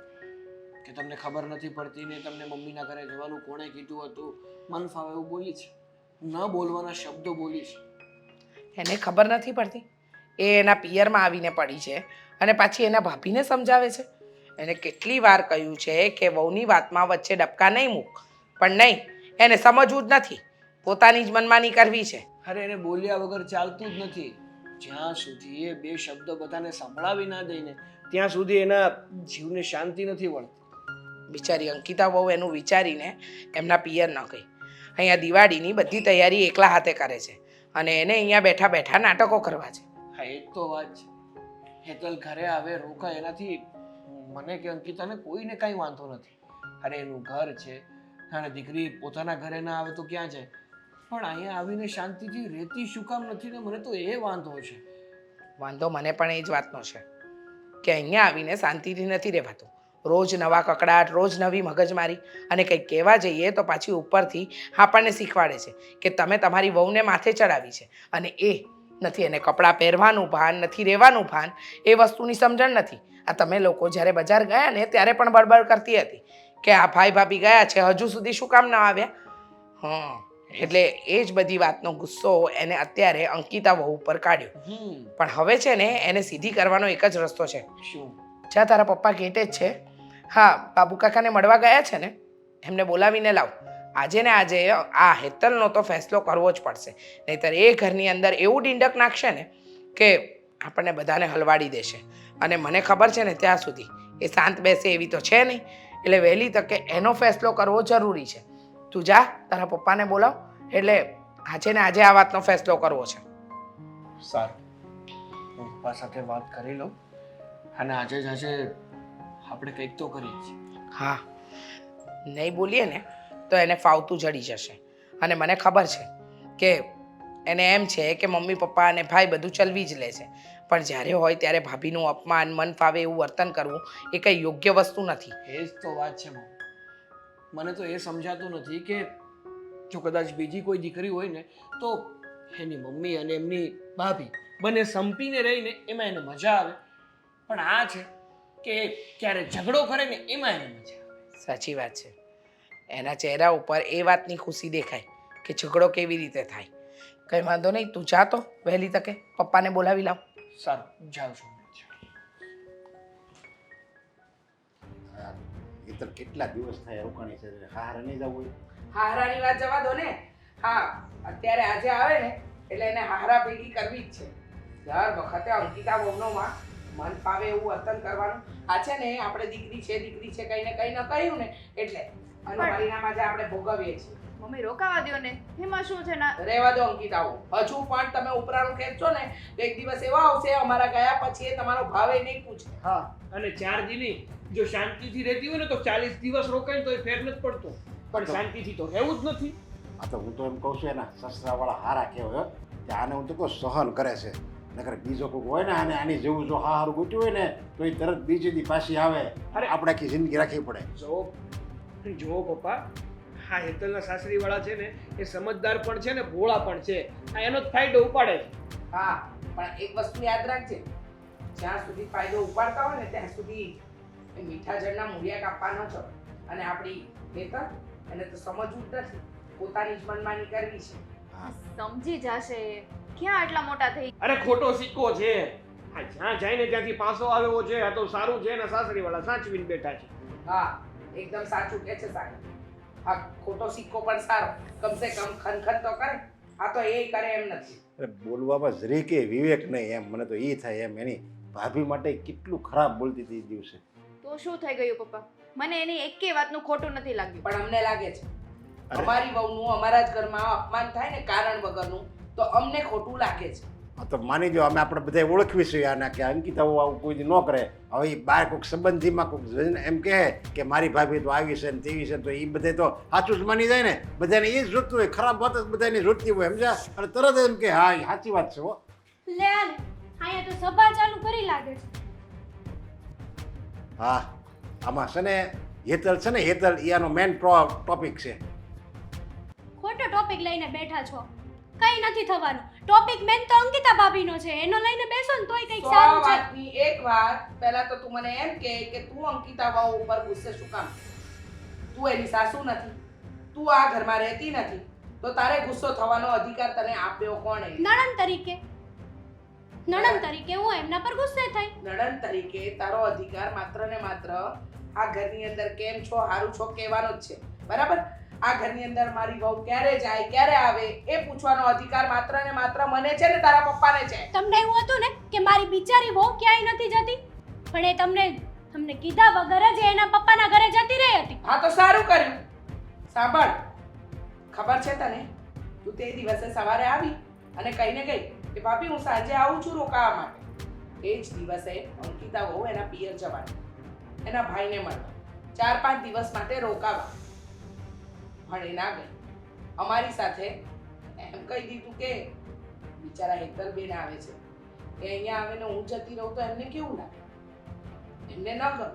કે તમને ખબર નથી પડતી ને તમને મમ્મીના ઘરે જવાનું કોણે કીધું હતું. મન ફાવે એવું બોલી છે, ન બોલવાના શબ્દો બોલી છે. એને ખબર નથી પડતી? એ એના પિયરમાં આવીને પડી છે અને પાછી એના ભાભીને સમજાવે છે. એને કેટલી વાર કહ્યું છે કે વહુની વાતમાં વચ્ચે ડબકા નહીં મૂક, પણ નહીં, એને સમજવું જ નથી. પોતાની જ મનમાની કરવી છે. અરે એને બોલ્યા વગર ચાલતું જ નથી. જ્યાં સુધી એ બે શબ્દો બધાને સંભળાવી ના દઈને ત્યાં સુધી એના જીવને શાંતિ નથી વળતી. બિચારી અંકિતા બહુ એનું વિચારીને એમના પિયર ન ગઈ. અહીંયા દિવાળીની બધી તૈયારી એકલા હાથે કરે છે અને એને અહીંયા બેઠા બેઠા નાટકો કરવા છે. હા એ જ તો વાત છે. હેતલ ઘરે આવે રોકાય એનાથી મને કે અંકિતાને કોઈને કાંઈ વાંધો નથી. અરે એનું ઘર છે અને દીકરી પોતાના ઘરે ના આવે તો ક્યાં જાય, પણ અહીંયા આવીને શાંતિથી રહેતી શું કામ નથી ને મને તો એ વાંધો છે. વાંધો મને પણ એ જ વાતનો છે કે અહીંયા આવીને શાંતિથી નથી રહેવાતું. રોજ નવા કકડાટ, રોજ નવી મગજમારી, અને કંઈક કહેવા જઈએ તો પાછી ઉપરથી આપણને શીખવાડે છે કે તમે તમારી વહુને માથે ચડાવી છે અને એ નથી. એને કપડાં પહેરવાનું ભાન નથી, રહેવાનું ભાન, એ વસ્તુની સમજણ નથી. આ તમે લોકો જ્યારે બજાર ગયા ને ત્યારે પણ બળબડ કરતી હતી કે આ ભાઈ ભાભી ગયા છે, હજુ સુધી શું કામ ના આવ્યા? એટલે એ જ બધી વાતનો ગુસ્સો એને અત્યારે અંકિતા વહુ ઉપર કાઢ્યો. પણ હવે છે ને એને સીધી કરવાનો એક જ રસ્તો છે. શું? જ્યાં તારા પપ્પા ગેટે જ છે, હા, બાબુ કાકાને મળવા ગયા છે ને, એમને બોલાવીને લાવ. આજે ને આજે આ હેતલનો તો ફેસલો કરવો જ પડશે, નહીંતર એ ઘરની અંદર એવું ડીંડક નાખશે ને કે આપણને બધાને હલવાડી દેશે. અને મને ખબર છે ને ત્યાં સુધી એ શાંત બેસે એવી તો છે નહીં. એટલે વહેલી તકે એનો ફેસલો કરવો જરૂરી છે. તું જા, તારા પપ્પાને બોલાવ, એટલે આજે ને આજે આ વાતનો ફેસલો કરવો છે. સારું, હું પપ્પા સાથે વાત કરી લઉં અને આજે જ આજે આપણે કંઈક તો કરીએ છીએ. હા, નહીં બોલીએ ને તો એને ફાવતું જડી જશે. અને મને ખબર છે કે એને એમ છે કે મમ્મી પપ્પા અને ભાઈ બધું ચલવી જ લે છે, પણ જ્યારે હોય ત્યારે ભાભીનું અપમાન, મન ફાવે એવું વર્તન કરવું એ કંઈ યોગ્ય વસ્તુ નથી. એ જ તો વાત છે મમ્મી. મને તો એ સમજાતું નથી કે જો કદાચ બીજી કોઈ દીકરી હોય ને તો એની મમ્મી અને એમની ભાભી બંને સંપીને રહીને એમાં એને મજા આવે, પણ આ છે કે ક્યારે ઝઘડો કરે ને એમાં એને મજા આવે. સાચી વાત છે. એના ચહેરા ઉપર એ વાતની ખુશી દેખાય કે ઝઘડો કેવી રીતે થાય. કંઈ વાંધો નહીં, તું જા તો વહેલી તકે પપ્પાને બોલાવી લાવ. સારું, જાઉં છું. હા, એ તો કેટલા દિવસ થાય રોકાણી છે, હારે નહીં જવું હોય. હારાની વાત જવા દો ને. હા, અત્યારે આજે આવે ને એટલે એને હારા ભેગી કરવી જ છે. દર વખતે અંકિતા વહુનોમાં મન ફાવે એવું વર્તન કરવાનું. આ છે ને આપણે દીકરી છે કંઈ ને કંઈ ન કહ્યું ને એટલે આનું પરિણામ આજે આપણે ભોગવીએ છીએ. મમ્મી રોકાવા દ્યો ને, એમાં શું છે ના? રહેવા દો અંકિતાઓ, હજુ પણ તમે ઉપરાણું ખેંચો ને તો એક દિવસ એવા આવશે અમારા ગયા પછી એ તમારો ભાવે નહીં પૂછે. હા, અને 4 દીની જો શાંતિથી રહેતી હોય ને તો 40 દિવસ રોકાય તો એ ફેર નથી પડતો, પણ શાંતિથી તો રહેવું જ નથી. આ તો હું તો એમ કહું છું એના સસરાવાળા હારા કહેવાય હો, કે આને હું તો કહું સહન કરે છે. નકર બીજો કોઈક હોય ને આને આની જેવું જો હારું ગોટ્યું હોય ને તો એ તરત બીજી દી પાછી આવે. અરે આપણે આખી જિંદગી રાખવી પડે. જો પપ્પા, હા હેતલના સાસરીવાળા છે ને એ સમજદાર પણ છે ને ભોળા પણ છે. આ એનો જ ફાયદો ઉપાડે છે. હા, પણ એક વસ્તુ યાદ રાખજે, જ્યાં સુધી ફાયદો ઉપાડતા હોય ને ત્યાં સુધી એ મીઠા જળના મૂળિયા કાપવા ન છો. અને આપણી હેતલ એને તો સમજવું જ નથી, પોતાની જ મનમાની કરવી છે. સમજી જશે. ક્યાં આટલા મોટા થઈ? અરે ખોટો સિક્કો છે. હા, જ્યાં જાય ને ત્યાંથી પાછો આવ્યો છે. આ તો સારું છે ને સાસરીવાળા સાચવીને બેઠા છે. હા, એકદમ સાચું કે છે સાહેબ. હા, ખોટો સિક્કો પણ સારો, કમસે કમ ખનખન તો કરે. આ તો એ કરે એમ નથી. અરે બોલવામાં જરીકે વિવેક નહીં એમ મને તો એ થાય એમ. એની ભાભી માટે કેટલું ખરાબ બોલતી હતી એ દિવસે. તો શું થઈ ગયું પપ્પા? મને એની એકેય વાતનું ખોટું નથી લાગ્યું. પણ અમને લાગે છે અરે. અમારી વહુનું અમારા જ ઘરમાં અપમાન થાય ને કારણ વગરનું તો અમને ખોટું લાગે છે. હા તો માની જો અમે આપણે બધા ઓળખવીશું આના કે અંકિતા આવું કોઈ દી ન કરે. હવે એ બાર કોઈક સંબંધીમાં કોઈક જોઈને એમ કહે કે મારી ભાભી તો આવી છે ને તેવી છે તો એ બધે તો સાચું જ માની જાય ને. બધાને એ જ જોતું હોય, ખરાબ વાત જ બધાની જોતી હોય સમજ્યા. અને તરત એમ કે હા એ સાચી વાત છે હો. લે આને અહીંયા તો સભા ચાલુ કરી લાગે છે. હા, આમાં છે ને હેતલ છે ને હેતલ એ આનો મેન ટોપિક છે. ખોટો ટોપિક લઈને બેઠા છો. કંઈ નથી થવાનું. ટોપિક મેન તો અંકિતા ભાભીનો છે, એનો લઈને બેસો ને તોય કંઈક સો સારું છે. વાતની એક વાત. પહેલા તો તું મને એમ કહે કે તું અંકિતા વહુ ઉપર ગુસ્સે શું કામ? તું એની સાસુ નથી, તું આ ઘરમાં રહેતી નથી, તો તારે ગુસ્સો થવાનો અધિકાર તને આપ્યો કોણે? નણંદ તરીકે હું એમના પર ગુસ્સે થઈ. નણંદ તરીકે તારો અધિકાર માત્ર ને માત્ર આ ઘરની અંદર કેમ છો, હારું છો કહેવાનો જ છે, બરાબર? આ ઘરની અંદર મારી વહુ ક્યારે જાય ક્યારે આવે એ પૂછવાનો અધિકાર માત્ર ને માત્ર મને છે ને તારા પપ્પાને છે. તમને એવું હતું ને કે મારી બિચારી વહુ ક્યાંય નથી જતી, પણ એ તમને કીધા વગર જ એના પપ્પાના ઘરે જતી રહી હતી. હા તો સારું કર્યું. સાંભળ, ખબર છે તને, તું તે દિવસે સવારે આવી અને કહીને ગઈ કે ભાભી હું સાંજે આવું છું રોકાવા માટે. એ જ દિવસે અંકિતા વહુ એના પિયર જવાની, એના ભાઈને મળવા 4-5 દિવસ માટે રોકાવા. પણ એ ના ગઈ. અમારી સાથે એમ કહી દીધું કે બિચારા હેતલબેન આવે છે, એ અહીંયા આવે ને હું જતી રહું તો એમને કેવું લાગે? એમને ન ગમે.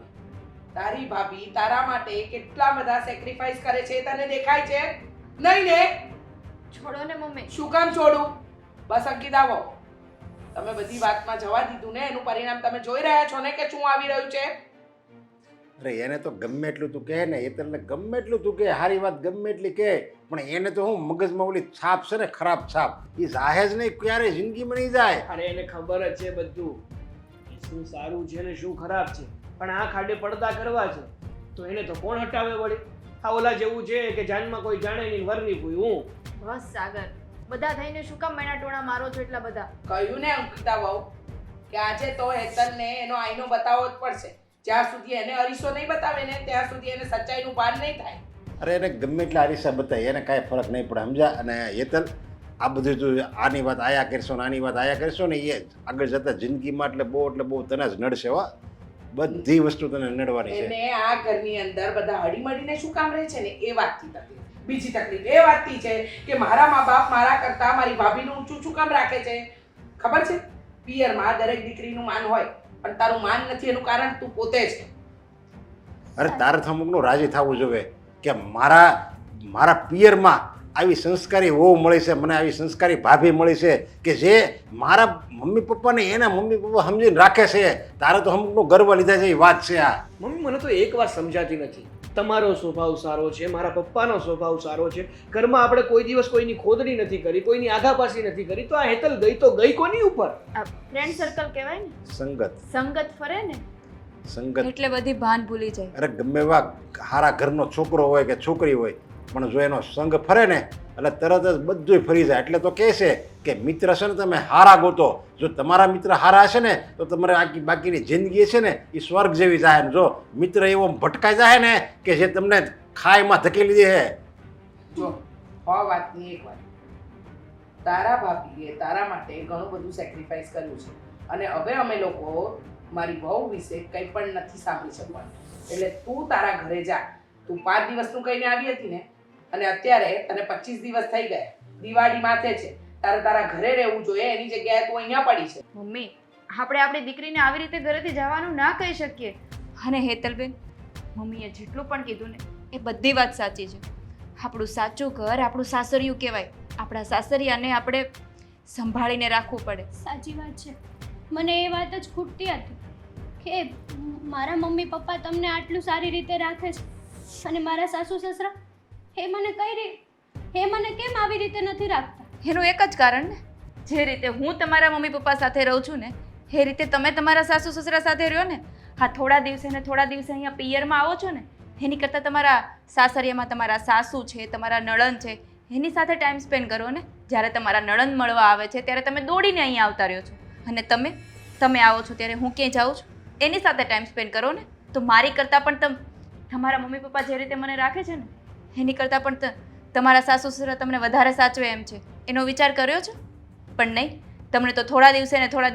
તારી ભાભી તારા માટે કેટલા બધા સેક્રિફાઈસ કરે છે તને દેખાય છે? નહીં ને? છોડો ને મમ્મી. શું કામ છોડું? બસ અંકિતા વહુ, તમે બધી વાતમાં જવા દીધું ને, એનું પરિણામ તમે જોઈ રહ્યા છો ને કે શું આવી રહ્યું છે? અરે એને તો ગમે એટલું તું કહે ને હેતલને ગમે એટલું તું કહે, સારી વાત ગમે એટલી કહે, પણ એને તો હું મગજમાં ઓલી છાપ છે ને ખરાબ છાપ એ જાહે જ નહીં, ક્યારે જિંદગીમાં નહીં જાય. અરે એને ખબર જ છે બધું કે શું સારું છે ને શું ખરાબ છે, પણ આ ખાડે પડદા કરવા છે તો એને તો કોણ હટાવે વળી? આ ઓલા જેવું છે કે જાનમાં કોઈ જાણે નહીં, વરની કોઈ હું. બસ સાગર, બધા થઈને શું કામ મેણા ટોણા મારો છો એટલા બધા? કહ્યું ને અંકિતા વહુ કે આજે તો હેતલને એનો આઈનો બતાવવો જ પડશે. જ્યાં સુધી એને અરીસો નહીં બતાવે ને ત્યાં સુધી એને સચ્ચાઈનું ભાન નહીં થાય. અરે એને ગમે એટલા અરીસા બતાવે એને કાંઈ ફરક નહીં પડે સમજ્યા. અને હેતલ આ બધું તું આની વાત આયા કરશો ને આની વાત આયા કરશો ને એ આગળ જતાં જિંદગીમાં એટલે બહુ તને જ નડશે હો. બધી વસ્તુ તને નડવાની છે. એને આ ઘરની અંદર બધા હળીમળીને શું કામ રહે છે ને એ વાતથી તકલીફ. બીજી તકલીફ એ વાતથી છે કે મારા મા બાપ મારા કરતા મારી ભાભીનું ઊંચું શું કામ રાખે છે? ખબર છે, પિયરમાં દરેક દીકરીનું માન હોય, પણ તારું માન નથી એનું કારણ તું પોતે છે. અરે તારે તો અમુકનું રાજી થવું જોઈએ કે મારા પિયરમાં આવી સંસ્કારી વહુ મળી છે, મને આવી સંસ્કારી ભાભી મળી છે કે જે મારા મમ્મી પપ્પાને એના મમ્મી પપ્પા સમજીને રાખે છે. તારે તો અમુકનો ગર્વ લીધા છે એ વાત છે આ. મમ્મી મને તો એક વાત સમજાતી નથી. તમારો સ્વભાવ સારો છે, મારા પપ્પાનો સ્વભાવ સારો છે, ઘરમાં આપણે કોઈ દિવસ કોઈની ખોદણી નથી કરી, કોઈની આઘાપાછી નથી કરી, તો આ હેતલ ગઈ તો ગઈ કોની ઉપર? આ ફ્રેન્ડ સર્કલ કહેવાય ને, સંગત ફરે ને સંગત એટલે બધી ભાન ભૂલી જાય. અરે ગમે એવા સારા ઘરનો છોકરો હોય કે છોકરી હોય, પણ જો એનો સંગ ફરે ને એટલે તરત જ બધુંય ફરી જાય. એટલે તો કહે છે કે મિત્ર છે ને તમે હારા ગોતો. જો તમારા મિત્ર હારા હશે ને તો તમારે આખી બાકીની જિંદગી છે ને એ સ્વર્ગ જેવી જાય. જો મિત્ર એવો ભટકાઈ જાય ને કે જે તમને ખાઈમાં ધકેલી દે. જો વાતની એક વાત, તારા ભાભીએ તારા માટે ઘણું બધું સેક્રિફાઈસ કર્યું છે અને હવે અમે લોકો મારી વહુ વિશે કંઈ પણ નથી સાંભળી શકવાનું. એટલે તું તારા ઘરે જા. તું 5 દિવસનું કહીને આવી હતી ને, અને અત્યારે તને 25 દિવસ થઈ ગયા, દિવાળી માથે છે, તારે તારા ઘરે રહેવું જોઈએ, એની જગ્યાએ તું અહીંયા પડી છે. મમ્મી, આપણે આપણી દીકરીને આવી રીતે ઘરેથી જવાનું ના કહી શકીએ. અને હેતલબેન, મમ્મીએ જેટલું પણ કીધું ને એ બધી વાત સાચી છે. આપણું સાચું ઘર આપણું સાસરિયું કહેવાય. આપણા સાસરિયાને આપણે સંભાળીને રાખવું પડે. સાચી વાત છે. મને એ વાત જ ખૂટતી હતી કે મારા મમ્મી પપ્પા તમને આટલું સારી રીતે રાખે છે અને મારા સાસુ સસરા એ મને કેમ આવી રીતે નથી રાખતા? એનું એક જ કારણ ને, જે રીતે હું તમારા મમ્મી પપ્પા સાથે રહું છું ને એ રીતે તમે તમારા સાસુ સસરા સાથે રહ્યો ને. હા, થોડા દિવસે અહીંયા પિયરમાં આવો છો ને, એની કરતાં તમારા સાસરિયામાં તમારા સાસુ છે, તમારા નણંદ છે, એની સાથે ટાઈમ સ્પેન્ડ કરો ને. જ્યારે તમારા નણંદ મળવા આવે છે ત્યારે તમે દોડીને અહીંયા આવતા રહ્યો છો, અને તમે આવો છો ત્યારે હું ક્યાંય જાઉં છું, એની સાથે ટાઈમ સ્પેન્ડ કરો ને. તો મારી કરતાં પણ તમારા મમ્મી પપ્પા જે રીતે મને રાખે છે ને એની કરતાં પણ તમારા સાસુ સસરા તમને વધારે સાચવે એમ છે, એનો વિચાર કર્યો છે? પણ નહીં, તમને તો થોડા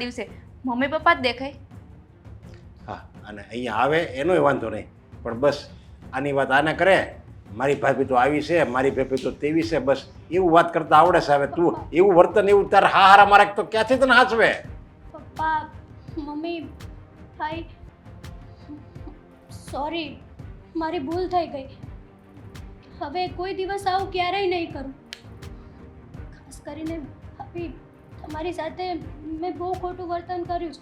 દિવસે મમ્મી પપ્પા જ દેખાય. હા, અને અહીંયા આવે એનોય વાંધો નહીં, પણ બસ આની વાત આને કરે, મારી ભાભી તો આવી છે, મારી ભાભી તો તેવી છે, બસ એવું વાત કરતા આવડે છે. હવે તું એવું વર્તન એવું તારે હારા મારે તો ક્યાંથી તને હાચવે? પપ્પા, મમ્મી, ભાઈ, સોરી, મારી ભૂલ થઈ ગઈ. હવે કોઈ દિવસ આવું ક્યારેય નહીં કરું. ખાસ કરીને ભાભી, તમારી સાથે મેં બહુ ખોટું વર્તન કર્યું છે.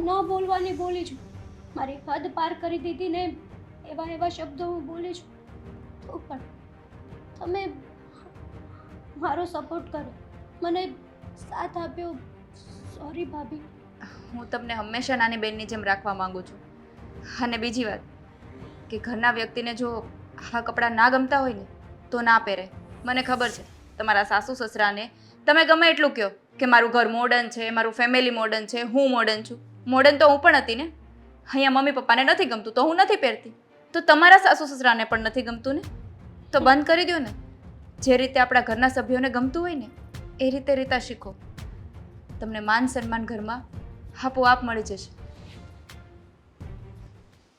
ન બોલવાની બોલી છું, મારી હદ પાર કરી દીધી ને એવા શબ્દો હું બોલી છું. તો પણ તમે મારો સપોર્ટ કર્યો, મને સાથ આપ્યો. સોરી ભાભી. હું તમને હંમેશા નાની બહેનની જેમ રાખવા માંગુ છું. અને બીજી વાત કે ઘરના વ્યક્તિને જો આવા કપડાં ના ગમતા હોય ને તો ના પહેરે. મને ખબર છે તમારા સાસુ સસરાને તમે ગમે એટલું કહો કે મારું ઘર મોડર્ન છે, મારું ફેમિલી મોડર્ન છે, હું મોડર્ન છું. મોડર્ન તો હું પણ હતી ને. અહીંયા મમ્મી પપ્પાને નથી ગમતું તો હું નથી પહેરતી, તો તમારા સાસુ સસરાને પણ નથી ગમતું ને, તો બંધ કરી દો ને. જે રીતે આપણા ઘરના સભ્યોને ગમતું હોય ને એ રીતે રીતા શીખો. તમને માન સન્માન ઘરમાં આપોઆપ મળી જશે.